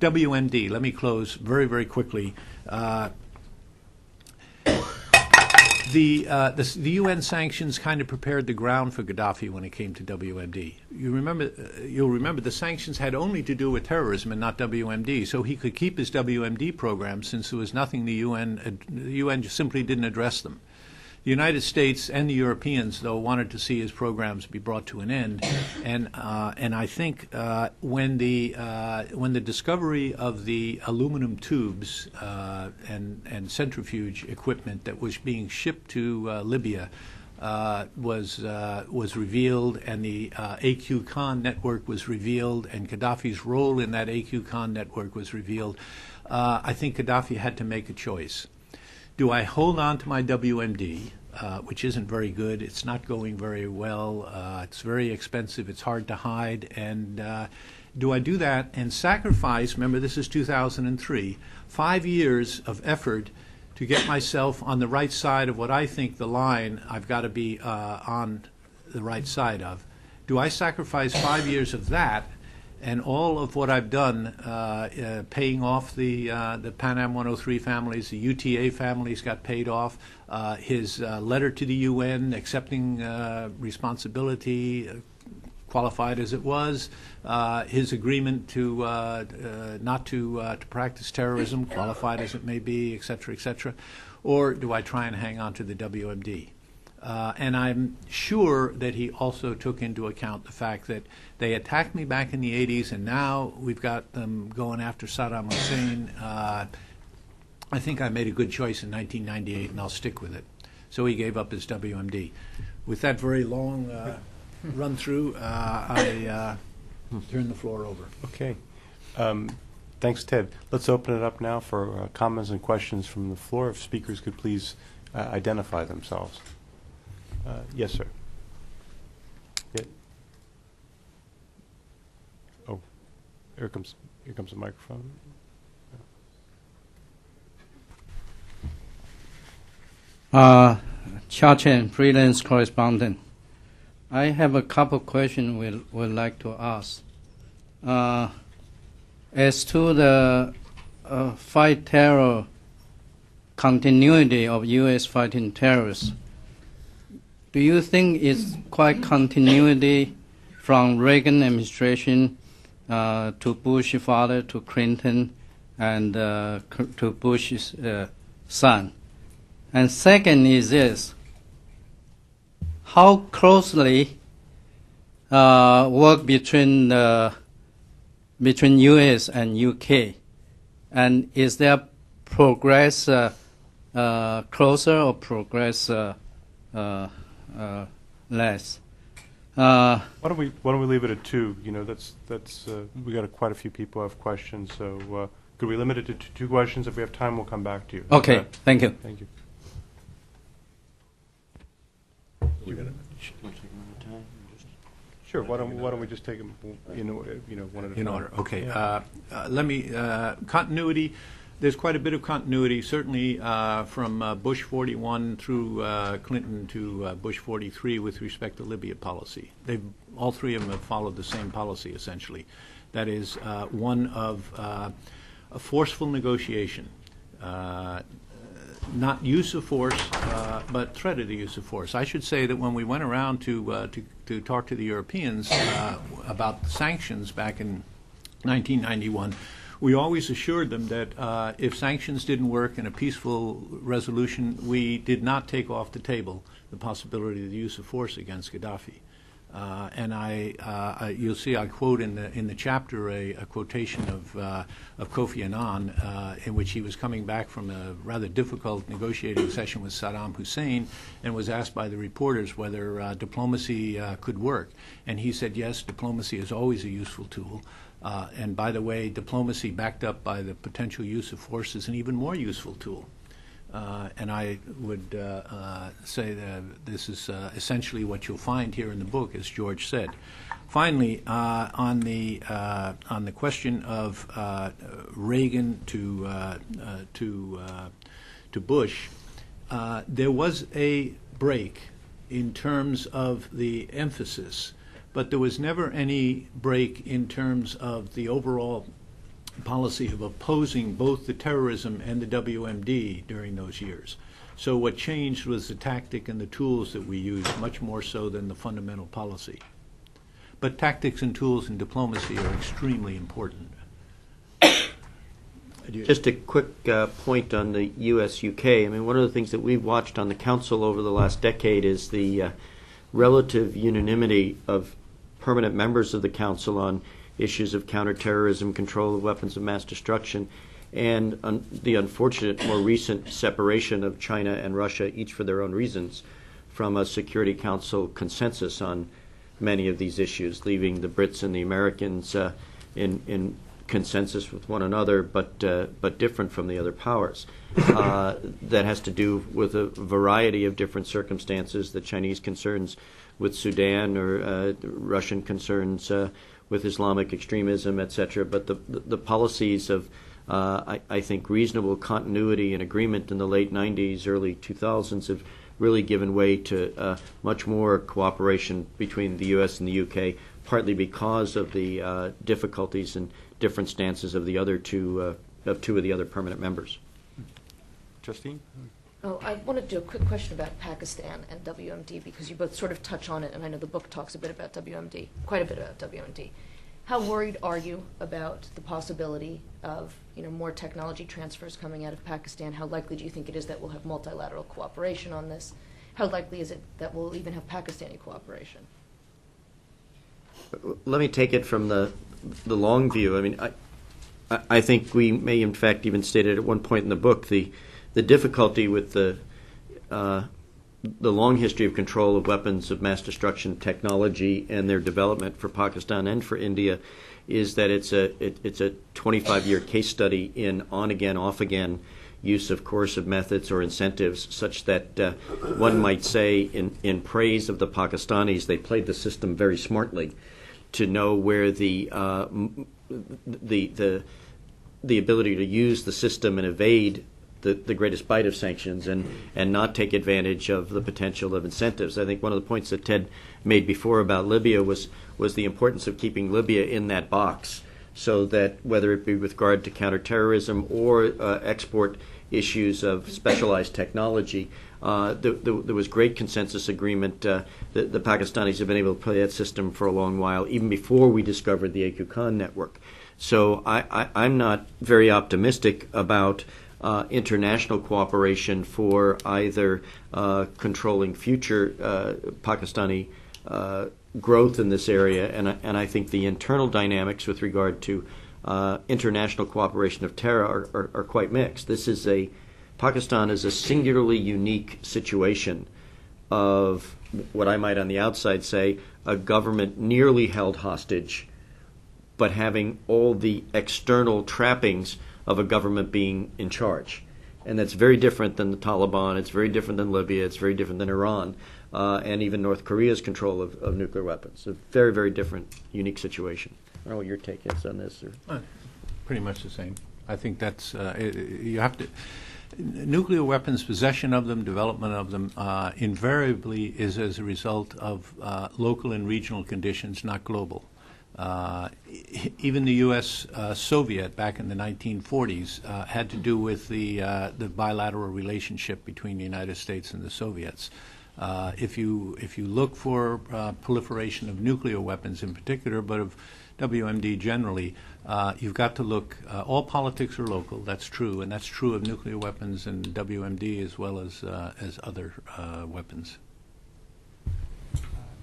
Speaker 3: WMD, let me close very, very quickly. The UN sanctions kind of prepared the ground for Gaddafi when it came to WMD. You'll remember the sanctions had only to do with terrorism and not WMD, so he could keep his WMD program since there was nothing the UN just simply didn't address them. The United States and the Europeans, though, wanted to see his programs be brought to an end, and I think when the discovery of the aluminum tubes and centrifuge equipment that was being shipped to Libya was revealed, and the AQ-Khan network was revealed, and Gaddafi's role in that AQ-Khan network was revealed, I think Gaddafi had to make a choice. Do I hold on to my WMD, which isn't very good, it's not going very well, it's very expensive, it's hard to hide, and do I do that and sacrifice, remember this is 2003, 5 years of effort to get myself on the right side of what I think the line I've got to be on the right side of? Do I sacrifice 5 years of that and all of what I've done, paying off the Pan Am 103 families, the UTA families got paid off, his letter to the UN accepting responsibility, qualified as it was, his agreement to not to practice terrorism, qualified as it may be, et cetera, or do I try and hang on to the WMD? And I'm sure that he also took into account the fact that they attacked me back in the 80s, and now we've got them going after Saddam Hussein. I think I made a good choice in 1998, and I'll stick with it. So he gave up his WMD. With that very long run through, I turn the floor over.
Speaker 1: Okay. Thanks, Ted. Let's open it up now for comments and questions from the floor. If speakers could please identify themselves. Yes, sir. Yeah. Oh, here comes the microphone.
Speaker 4: Chachen, freelance correspondent. I have a couple questions we would like to ask. As to the fight terror continuity of U.S. fighting terrorists, do you think it's quite continuity from Reagan administration to Bush father to Clinton and to Bush's son? And second is this: how closely work between U.S. and U.K. and is there progress closer or progress less?
Speaker 1: Why don't we leave it at two? You know, that's we got quite a few people have questions, so could we limit it to two questions? If we have time, we'll come back to you.
Speaker 4: Okay, thank you.
Speaker 1: Thank you. Sure. Why don't we just take them, one at a time?
Speaker 3: In order, okay. Let me, continuity, there's quite a bit of continuity, certainly from Bush 41 through Clinton to Bush 43 with respect to Libya policy. All three of them have followed the same policy, essentially. That is one of a forceful negotiation, not use of force, but threat of the use of force. I should say that when we went around to talk to the Europeans about sanctions back in 1991, we always assured them that if sanctions didn't work in a peaceful resolution, we did not take off the table the possibility of the use of force against Gaddafi. And you'll see I quote in the chapter a quotation of Kofi Annan in which he was coming back from a rather difficult negotiating session with Saddam Hussein and was asked by the reporters whether diplomacy could work. And he said, yes, diplomacy is always a useful tool. And by the way, diplomacy backed up by the potential use of force is an even more useful tool. And I would say that this is essentially what you'll find here in the book, as George said. Finally, on the question of Reagan to Bush, there was a break in terms of the emphasis, but there was never any break in terms of the overall policy of opposing both the terrorism and the WMD during those years. So what changed was the tactic and the tools that we used, much more so than the fundamental policy. But tactics and tools in diplomacy are extremely important.
Speaker 2: Just a quick point on the U.S.-UK. I mean, one of the things that we've watched on the Council over the last decade is the relative unanimity of permanent members of the Council on issues of counterterrorism, control of weapons of mass destruction, and the unfortunate more recent separation of China and Russia, each for their own reasons, from a Security Council consensus on many of these issues, leaving the Brits and the Americans in consensus with one another, but different from the other powers. That has to do with a variety of different circumstances, the Chinese concerns with Sudan or Russian concerns with Islamic extremism, etc. But the policies of, I think, reasonable continuity and agreement in the late 90s, early 2000s have really given way to much more cooperation between the U.S. and the U.K., partly because of the difficulties and different stances of the other two of the other permanent members.
Speaker 1: Justine?
Speaker 5: Oh, I want to do a quick question about Pakistan and WMD because you both sort of touch on it, and I know the book talks a bit about WMD, quite a bit about WMD. How worried are you about the possibility of more technology transfers coming out of Pakistan? How likely do you think it is that we'll have multilateral cooperation on this? How likely is it that we'll even have Pakistani cooperation?
Speaker 2: Let me take it from the long view. I mean, I think we may, in fact, even state it at one point in the book, the difficulty with the long history of control of weapons of mass destruction technology and their development for Pakistan and for India is that it's a 25-year case study in on-again, off-again use of coercive methods or incentives, such that one might say in praise of the Pakistanis, they played the system very smartly to know where the ability to use the system and evade the greatest bite of sanctions and not take advantage of the potential of incentives. I think one of the points that Ted made before about Libya was the importance of keeping Libya in that box, so that whether it be with regard to counterterrorism or export issues of specialized technology, there was great consensus agreement that the Pakistanis have been able to play that system for a long while, even before we discovered the AQCON network. So I'm not very optimistic about international cooperation for either controlling future Pakistani growth in this area, and I think the internal dynamics with regard to international cooperation of terror are quite mixed. Pakistan is a singularly unique situation of what I might on the outside say a government nearly held hostage, but having all the external trappings of a government being in charge. And that's very different than the Taliban. It's very different than Libya. It's very different than Iran, and even North Korea's control of nuclear weapons. A very, very different, unique situation. I don't know what your take is on this.
Speaker 3: Pretty much the same. I think that's you have to. Nuclear weapons, possession of them, development of them, invariably is as a result of local and regional conditions, not global. Even the U.S. Soviet back in the 1940s had to do with the bilateral relationship between the United States and the Soviets. If you look for proliferation of nuclear weapons in particular, but of WMD generally, you've got to look. All politics are local. That's true, and that's true of nuclear weapons and WMD as well as other weapons.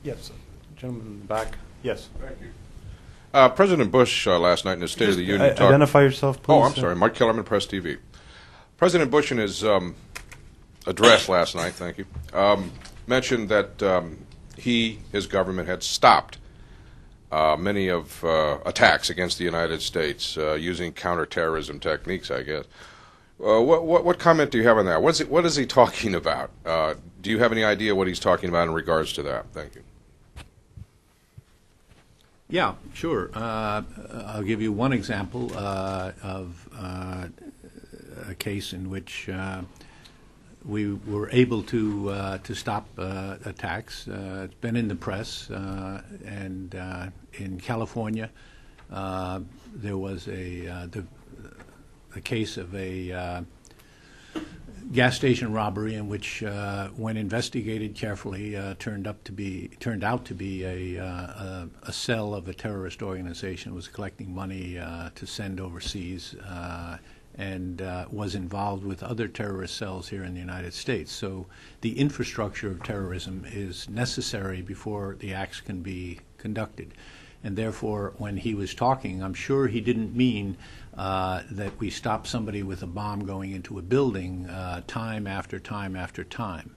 Speaker 1: Yes, gentleman in the back. Yes.
Speaker 6: Thank you. President Bush last night in his State of the Union talk.
Speaker 1: Identify yourself, please.
Speaker 6: Oh, I'm sorry. Mike Kellerman, Press TV. President Bush in his address last night, thank you, mentioned that his government had stopped many of attacks against the United States using counterterrorism techniques, I guess. What comment do you have on that? What is he talking about? Do you have any idea what he's talking about in regards to that? Thank you.
Speaker 3: Yeah, sure. I'll give you one example of a case in which we were able to stop attacks. It's been in the press, and in California, there was the case of a gas station robbery in which, when investigated carefully, turned out to be a cell of a terrorist organization. It was collecting money to send overseas, and was involved with other terrorist cells here in the United States. So the infrastructure of terrorism is necessary before the acts can be conducted. And therefore, when he was talking, I'm sure he didn't mean that we stop somebody with a bomb going into a building time after time after time.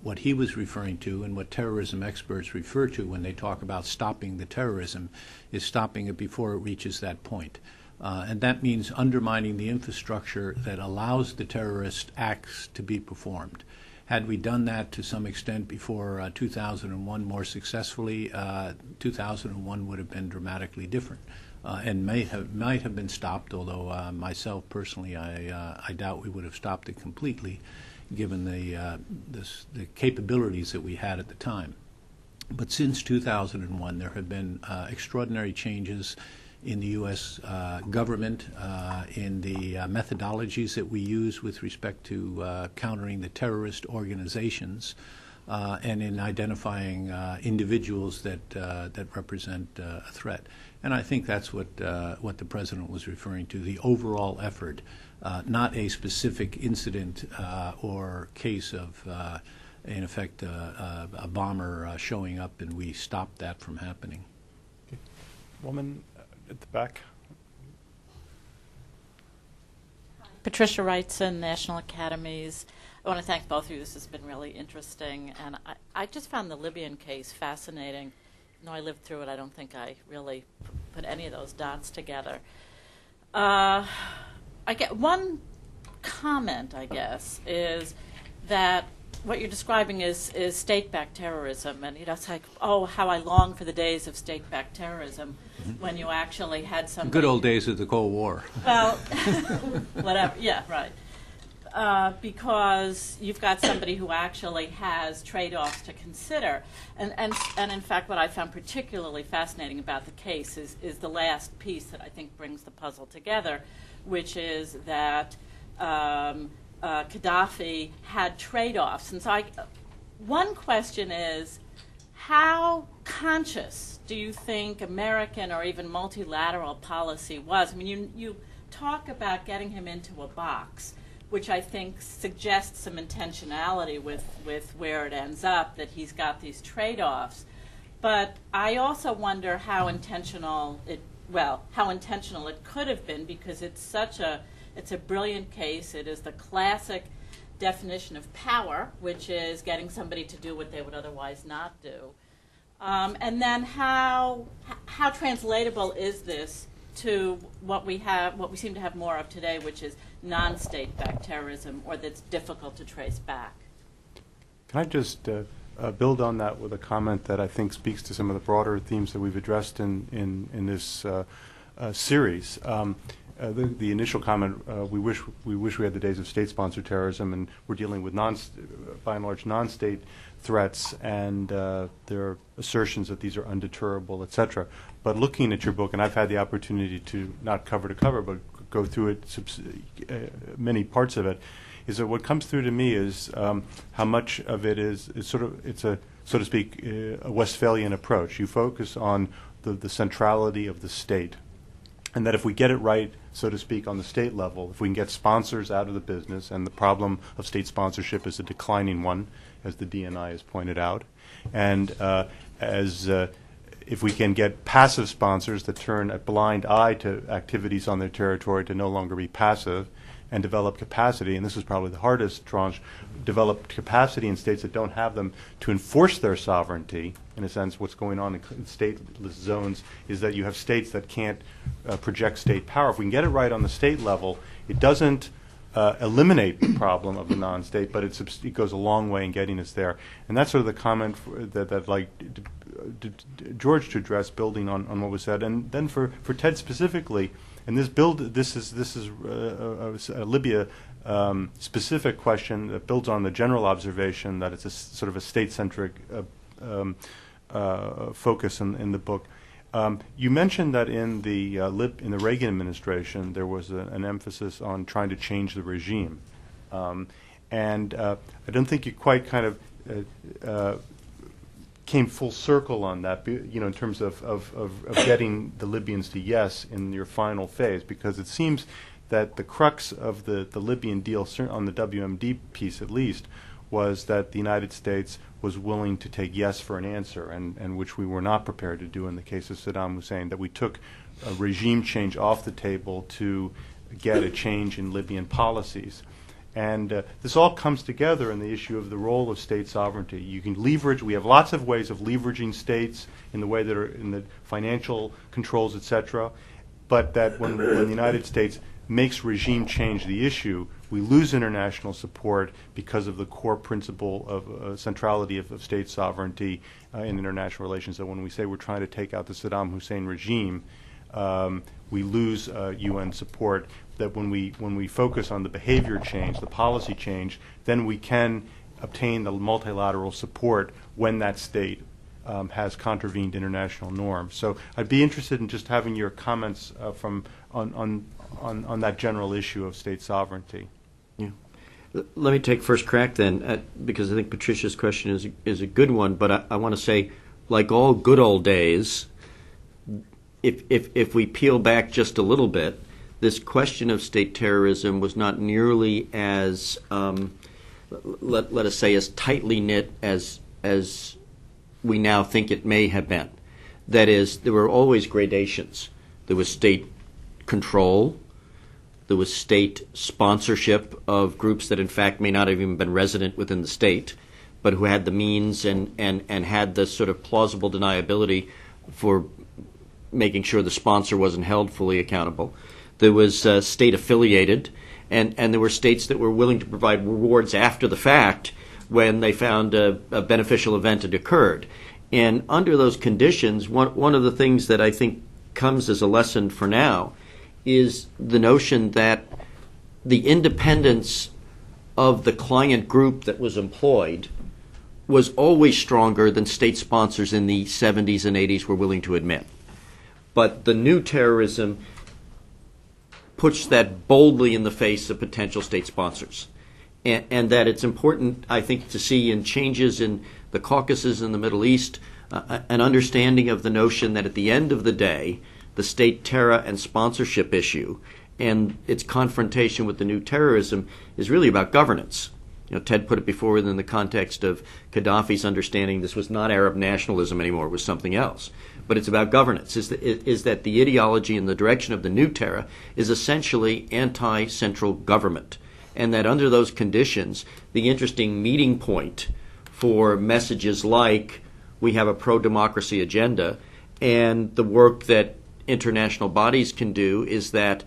Speaker 3: What he was referring to, and what terrorism experts refer to when they talk about stopping the terrorism, is stopping it before it reaches that point. And that means undermining the infrastructure that allows the terrorist acts to be performed. Had we done that to some extent before 2001 more successfully, 2001 would have been dramatically different, and might have been stopped. Although myself personally, I doubt we would have stopped it completely, given the capabilities that we had at the time. But since 2001, there have been extraordinary changes in the U.S. Government, in the methodologies that we use with respect to countering the terrorist organizations, and in identifying individuals that represent a threat. And I think that's what the President was referring to, the overall effort, not a specific incident or case of, in effect, a bomber showing up and we stopped that from happening.
Speaker 1: Okay. Woman at the back.
Speaker 7: Patricia Wrightson, National Academies. I want to thank both of you. This has been really interesting. And I just found the Libyan case fascinating. Even though I lived through it, I don't think I really put any of those dots together. I get one comment, I guess, is that what you're describing is state-backed terrorism. And it's like, oh, how I long for the days of state-backed terrorism, when you actually had some
Speaker 3: Good old days of the Cold War.
Speaker 7: Well, whatever. Yeah, right. Because you've got somebody who actually has trade-offs to consider. And in fact, what I found particularly fascinating about the case is the last piece that I think brings the puzzle together, which is that Gaddafi had trade-offs. And so one question is, how conscious do you think American or even multilateral policy was? I mean, you talk about getting him into a box, which I think suggests some intentionality with where it ends up, that he's got these trade-offs. But I also wonder how intentional it could have been, because it's a brilliant case. It is the classic definition of power, which is getting somebody to do what they would otherwise not do. And then how translatable is this to what we seem to have more of today, which is non-state-backed terrorism, or that's difficult to trace back.
Speaker 1: Can I just build on that with a comment that I think speaks to some of the broader themes that we've addressed in this series? The initial comment, we wish we had the days of state-sponsored terrorism, and we're dealing with by and large non-state threats, and their assertions that these are undeterrable, et cetera. But looking at your book, and I've had the opportunity to not cover to cover, but go through it, many parts of it, is that what comes through to me is how much of it is it's a, so to speak, a Westphalian approach. You focus on the centrality of the state, and that if we get it right, so to speak, on the state level, if we can get sponsors out of the business, and the problem of state sponsorship is a declining one, as the DNI has pointed out, and if we can get passive sponsors that turn a blind eye to activities on their territory to no longer be passive, and develop capacity, and this is probably the hardest tranche, develop capacity in states that don't have them to enforce their sovereignty. In a sense, what's going on in stateless zones is that you have states that can't project state power. If we can get it right on the state level, it doesn't eliminate the problem of the non-state, but it goes a long way in getting us there. And that's sort of the comment that I'd like George to address, building on what was said. And then for Ted specifically, and this is a Libya specific question that builds on the general observation that it's a sort of a state-centric focus in the book. You mentioned that in the Reagan administration there was an emphasis on trying to change the regime, and I don't think you quite kind of came full circle on that, in terms of getting the Libyans to yes in your final phase, because it seems that the crux of the Libyan deal, on the WMD piece at least, was that the United States was willing to take yes for an answer, and which we were not prepared to do in the case of Saddam Hussein, that we took a regime change off the table to get a change in Libyan policies. And this all comes together in the issue of the role of state sovereignty. You can leverage, we have lots of ways of leveraging states in the way that are in the financial controls, et cetera, but that when the United States makes regime change the issue, we lose international support because of the core principle of centrality of state sovereignty in international relations. That when we say we're trying to take out the Saddam Hussein regime, we lose UN support. That when we focus on the behavior change, the policy change, then we can obtain the multilateral support when that state has contravened international norms. So I'd be interested in just having your comments on that general issue of state sovereignty.
Speaker 2: Yeah. Let me take first crack then, because I think Patricia's question is a good one, but I want to say, like all good old days, if we peel back just a little bit, this question of state terrorism was not nearly as, let us say, as tightly knit as we now think it may have been. That is, there were always gradations. There was state control. There was state sponsorship of groups that, in fact, may not have even been resident within the state, but who had the means and had the sort of plausible deniability for making sure the sponsor wasn't held fully accountable. There was state-affiliated, and there were states that were willing to provide rewards after the fact when they found a beneficial event had occurred. And under those conditions, one of the things that I think comes as a lesson for now is the notion that the independence of the client group that was employed was always stronger than state sponsors in the 70s and 80s were willing to admit. But the new terrorism puts that boldly in the face of potential state sponsors. And that it's important, I think, to see in changes in the Caucasus and the Middle East an understanding of the notion that at the end of the day, the state terror and sponsorship issue and its confrontation with the new terrorism is really about governance. Ted put it before within the context of Gaddafi's understanding this was not Arab nationalism anymore, it was something else. But it's about governance, is that the ideology and the direction of the new terror is essentially anti-central government. And that under those conditions, the interesting meeting point for messages like we have a pro-democracy agenda and the work that international bodies can do is that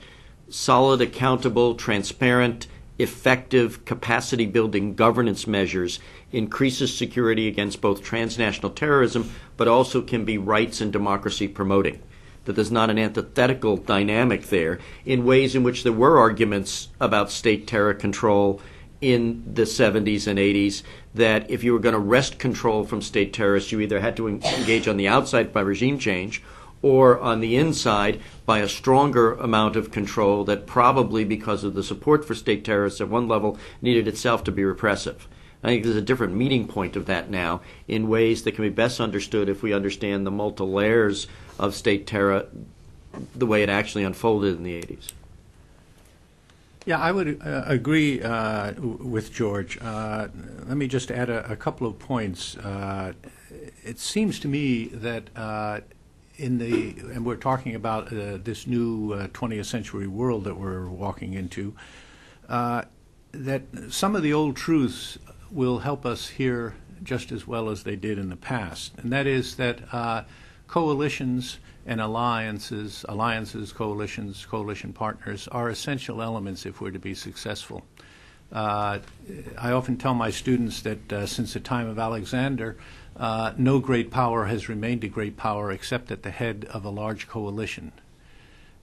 Speaker 2: solid, accountable, transparent, effective capacity-building governance measures increases security against both transnational terrorism, but also can be rights and democracy promoting. That there's not an antithetical dynamic there in ways in which there were arguments about state terror control in the 70s and 80s, that if you were going to wrest control from state terrorists, you either had to engage on the outside by regime change or on the inside by a stronger amount of control that probably, because of the support for state terrorists at one level, needed itself to be repressive. I think there's a different meeting point of that now in ways that can be best understood if we understand the multiple layers of state terror the way it actually unfolded in the 80s.
Speaker 3: Yeah, I would agree with George. Let me just add a couple of points. It seems to me that and we're talking about this new 20th century world that we're walking into, that some of the old truths will help us here just as well as they did in the past. And that is that coalitions and alliances, coalitions, coalition partners are essential elements if we're to be successful. I often tell my students that since the time of Alexander, no great power has remained a great power except at the head of a large coalition.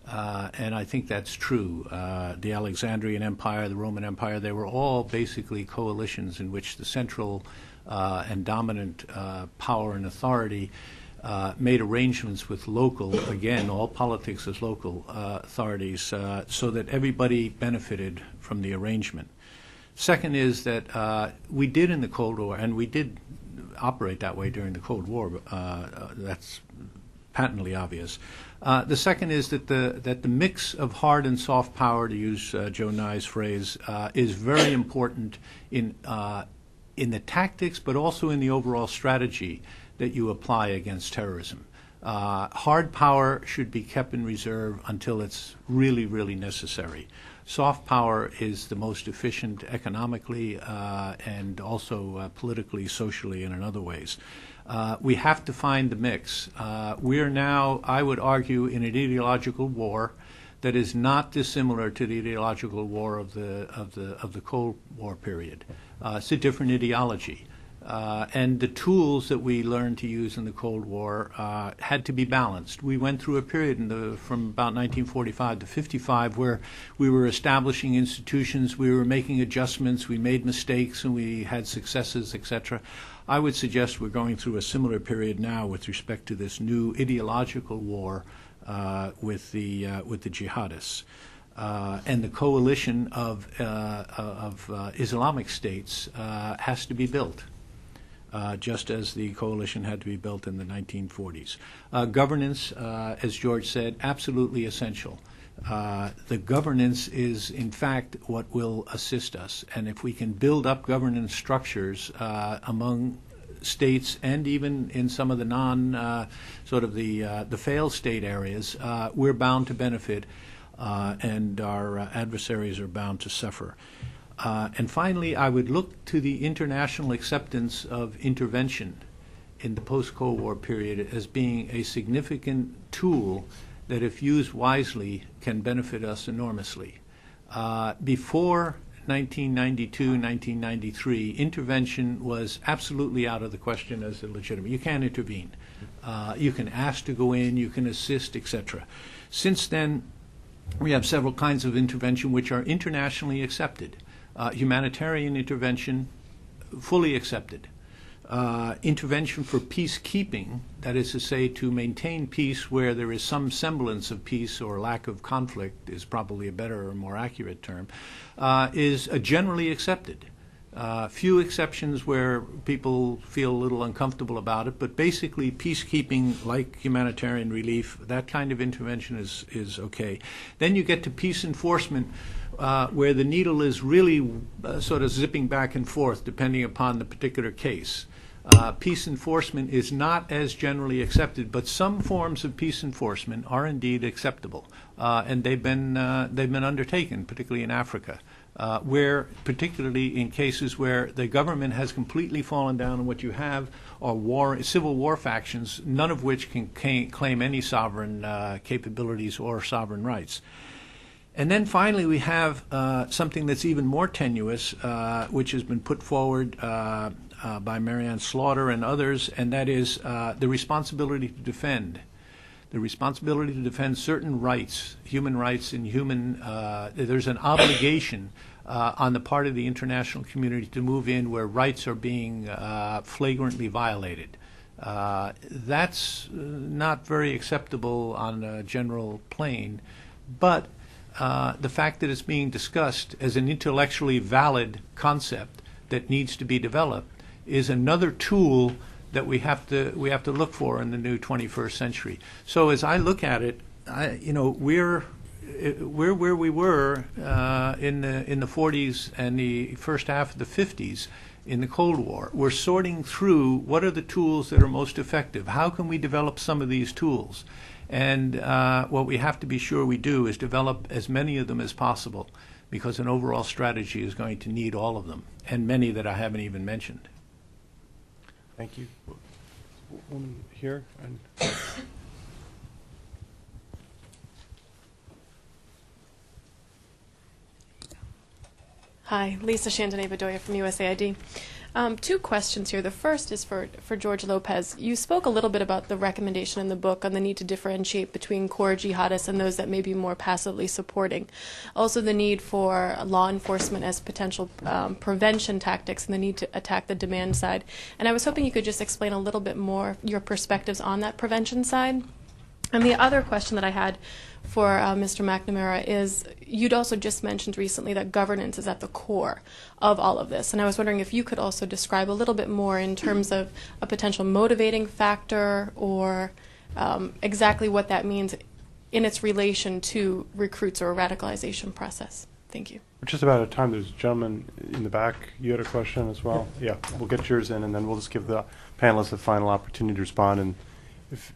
Speaker 3: And I think that's true. The Alexandrian Empire, the Roman Empire, they were all basically coalitions in which the central and dominant power and authority made arrangements with local, again, all politics as local authorities, so that everybody benefited from the arrangement. Second is that we did in the Cold War, and we did operate that way during the Cold War. That's patently obvious. The second is that the mix of hard and soft power, to use Joe Nye's phrase, is very important in the tactics, but also in the overall strategy that you apply against terrorism. Hard power should be kept in reserve until it's really, really necessary. Soft power is the most efficient economically and also politically, socially, and in other ways. We have to find the mix. We are now, I would argue, in an ideological war that is not dissimilar to the ideological war of the Cold War period. It's a different ideology. And the tools that we learned to use in the Cold War had to be balanced. We went through a period from about 1945 to 55 where we were establishing institutions, we were making adjustments, we made mistakes, and we had successes, etc. I would suggest we're going through a similar period now with respect to this new ideological war with the jihadists. And the coalition of Islamic states has to be built. Just as the coalition had to be built in the 1940s. Governance, as George said, absolutely essential. The governance is, in fact, what will assist us. And if we can build up governance structures among states and even in some of the the failed state areas, we're bound to benefit and our adversaries are bound to suffer. And finally, I would look to the international acceptance of intervention in the post-Cold War period as being a significant tool that, if used wisely, can benefit us enormously. Before 1992, 1993, intervention was absolutely out of the question as illegitimate. You can't intervene. You can ask to go in, you can assist, etc. Since then, we have several kinds of intervention which are internationally accepted. Humanitarian intervention, fully accepted. Intervention for peacekeeping, that is to say, to maintain peace where there is some semblance of peace or lack of conflict is probably a better or more accurate term, is generally accepted. Few exceptions where people feel a little uncomfortable about it, but basically peacekeeping, like humanitarian relief, that kind of intervention is okay. Then you get to peace enforcement, where the needle is really sort of zipping back and forth depending upon the particular case. peace enforcement is not as generally accepted, but some forms of peace enforcement are indeed acceptable, and they've been undertaken, particularly in Africa, where, particularly in cases where the government has completely fallen down, and what you have are civil war factions, none of which can claim any sovereign capabilities or sovereign rights. And then finally, we have something that's even more tenuous, which has been put forward by Marianne Slaughter and others, and that is the responsibility to defend. The responsibility to defend certain rights, human rights, and there's an obligation on the part of the international community to move in where rights are being flagrantly violated. That's not very acceptable on a general plane, but the fact that it's being discussed as an intellectually valid concept that needs to be developed is another tool that we have to look for in the new 21st century. So as I look at it, we're where we were in the 40s and the first half of the 50s in the Cold War. We're sorting through what are the tools that are most effective. How can we develop some of these tools? And what we have to be sure we do is develop as many of them as possible, because an overall strategy is going to need all of them, and many that I haven't even mentioned.
Speaker 1: Thank you. Woman here. And
Speaker 8: Hi, Lisa Chantanay-Bedoya from USAID. Two questions here. The first is for George Lopez. You spoke a little bit about the recommendation in the book on the need to differentiate between core jihadists and those that may be more passively supporting. Also the need for law enforcement as potential prevention tactics and the need to attack the demand side. And I was hoping you could just explain a little bit more your perspectives on that prevention side. And the other question that I had for Mr. McNamara is, you'd also just mentioned recently that governance is at the core of all of this. And I was wondering if you could also describe a little bit more in terms of a potential motivating factor or exactly what that means in its relation to recruits or a radicalization process. Thank you.
Speaker 1: we're just about out of time. There's a gentleman in the back. You had a question as well? Yeah, we'll get yours in, and then we'll just give the panelists a final opportunity to respond. And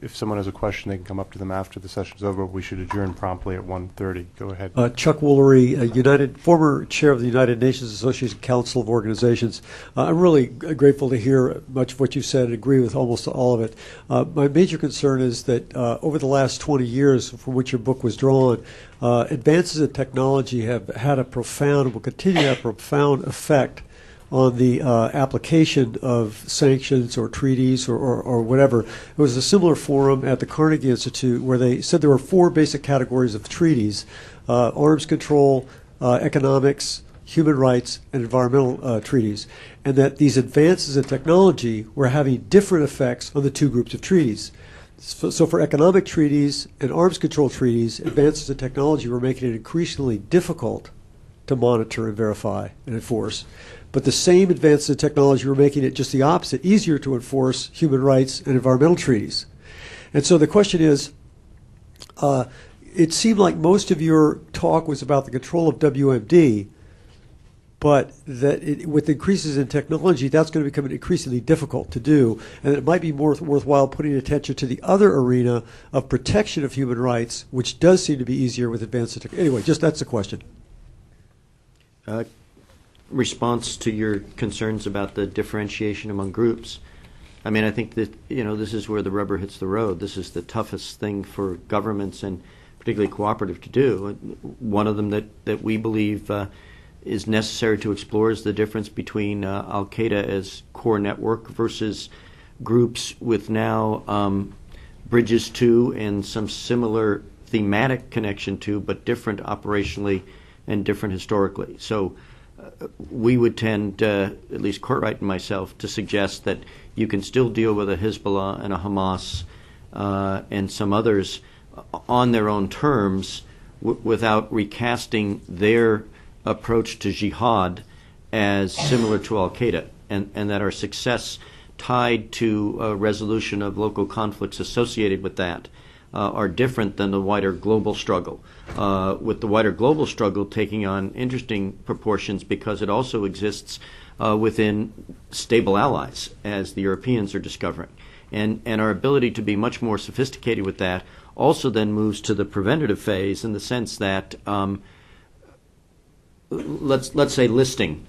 Speaker 1: if someone has a question, they can come up to them after the session's over. We should adjourn promptly at 1:30. Go ahead.
Speaker 9: Chuck Woolery, former chair of the United Nations Association Council of Organizations. I'm really grateful to hear much of what you said and agree with almost all of it. My major concern is that over the last 20 years from which your book was drawn, advances in technology have had a profound and will continue to have a profound effect on the application of sanctions or treaties or whatever. It was a similar forum at the Carnegie Institute where they said there were 4 basic categories of treaties: arms control, economics, human rights, and environmental treaties, and that these advances in technology were having different effects on the 2 groups of treaties. So for economic treaties and arms control treaties, advances in technology were making it increasingly difficult to monitor and verify and enforce. But the same advances in technology were making it just the opposite, easier to enforce human rights and environmental treaties. And so the question is, it seemed like most of your talk was about the control of WMD, but that with increases in technology, that's going to become increasingly difficult to do, and it might be more worthwhile putting attention to the other arena of protection of human rights, which does seem to be easier with advances in technology. Anyway, just that's the question.
Speaker 2: Response to your concerns about the differentiation among groups. I mean, I think that, this is where the rubber hits the road. This is the toughest thing for governments and particularly cooperative to do. One of them that we believe is necessary to explore is the difference between al-Qaeda as core network versus groups with now bridges to and some similar thematic connection to, but different operationally and different historically. So we would tend, at least Cartwright and myself, to suggest that you can still deal with a Hezbollah and a Hamas and some others on their own terms without recasting their approach to jihad as similar to al-Qaeda, and that our success tied to a resolution of local conflicts associated with that are different than the wider global struggle, with the wider global struggle taking on interesting proportions because it also exists within stable allies, as the Europeans are discovering. And our ability to be much more sophisticated with that also then moves to the preventative phase in the sense that, let's say listing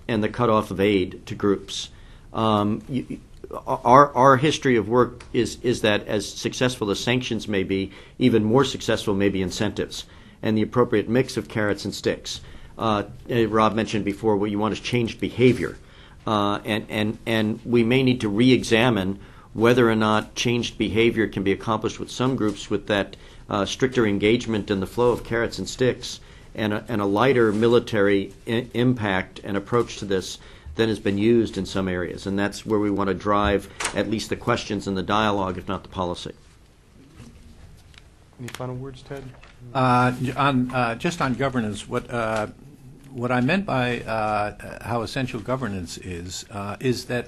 Speaker 2: and the cutoff of aid to groups. Our history of work is that as successful as sanctions may be, even more successful may be incentives and the appropriate mix of carrots and sticks. Rob mentioned before what you want is changed behavior. And we may need to re-examine whether or not changed behavior can be accomplished with some groups with that stricter engagement in the flow of carrots and sticks and a lighter military impact and approach to this than has been used in some areas. And that's where we want to drive at least the questions and the dialogue, if not the policy.
Speaker 1: Any final words, Ted?
Speaker 3: Just on governance, what I meant by how essential governance is that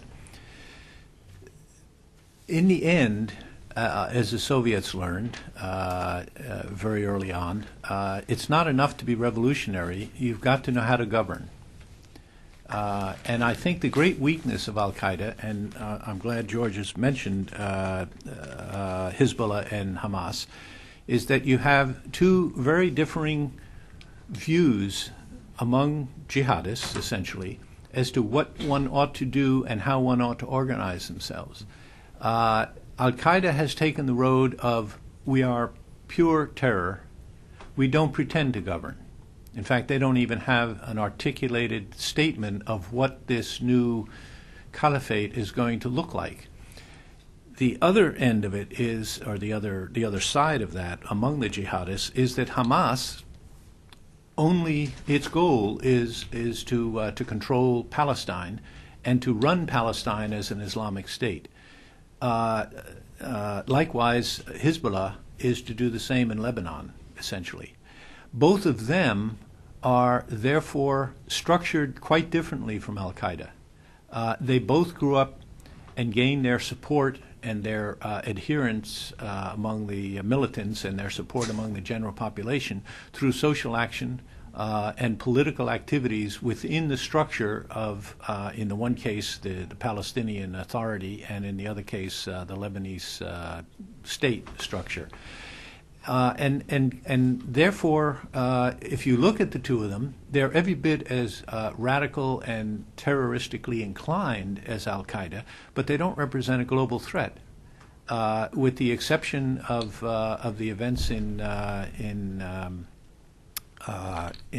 Speaker 3: in the end, as the Soviets learned very early on, it's not enough to be revolutionary. You've got to know how to govern. And I think the great weakness of al-Qaeda, and I'm glad George has mentioned Hezbollah and Hamas, is that you have two very differing views among jihadists, essentially, as to what one ought to do and how one ought to organize themselves. Al-Qaeda has taken the road of, we are pure terror. We don't pretend to govern. In fact, they don't even have an articulated statement of what this new caliphate is going to look like. The other end of it is, or the other side of that among the jihadists, is that Hamas, only its goal is to control Palestine and to run Palestine as an Islamic state. Likewise, Hezbollah is to do the same in Lebanon, essentially. Both of them are therefore structured quite differently from al-Qaeda. They both grew up and gained their support and their adherence among the militants and their support among the general population through social action and political activities within the structure of, in the one case, the Palestinian Authority, and in the other case, the Lebanese state structure. And therefore, if you look at the two of them, they're every bit as radical and terroristically inclined as al-Qaeda, but they don't represent a global threat, with the exception of the events in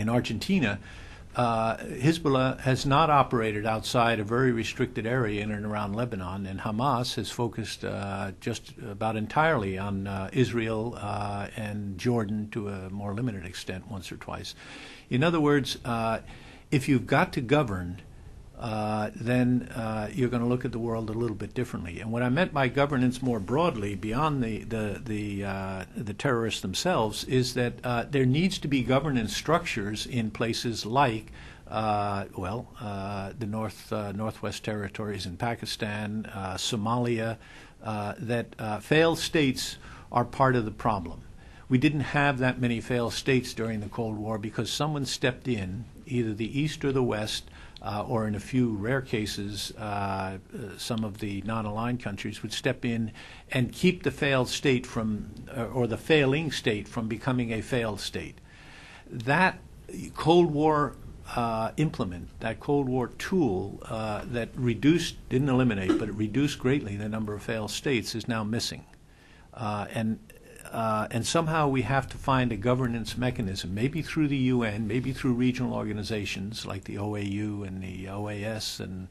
Speaker 3: Argentina. Hezbollah has not operated outside a very restricted area in and around Lebanon, and Hamas has focused just about entirely on Israel and Jordan to a more limited extent once or twice. In other words, if you've got to govern, then you're going to look at the world a little bit differently. And what I meant by governance more broadly, beyond the terrorists themselves, is that there needs to be governance structures in places like, the Northwest Territories in Pakistan, Somalia, that failed states are part of the problem. We didn't have that many failed states during the Cold War because someone stepped in, either the East or the West, or in a few rare cases, some of the non-aligned countries would step in and keep the failed state from, or the failing state from becoming a failed state. That Cold War implement, that Cold War tool that didn't eliminate, but it reduced greatly the number of failed states is now missing. And somehow we have to find a governance mechanism, maybe through the UN, maybe through regional organizations like the OAU and the OAS and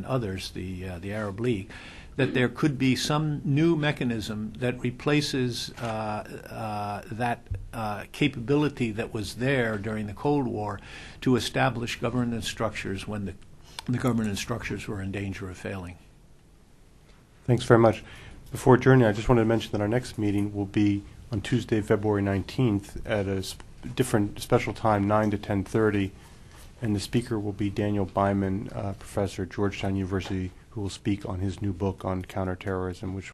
Speaker 3: others, the Arab League, that there could be some new mechanism that replaces that capability that was there during the Cold War to establish governance structures when the governance structures were in danger of failing.
Speaker 1: Thanks very much. Before adjourning, I just wanted to mention that our next meeting will be on Tuesday, February 19th at a different special time, 9 to 10:30, and the speaker will be Daniel Byman, professor at Georgetown University, who will speak on his new book on counterterrorism, which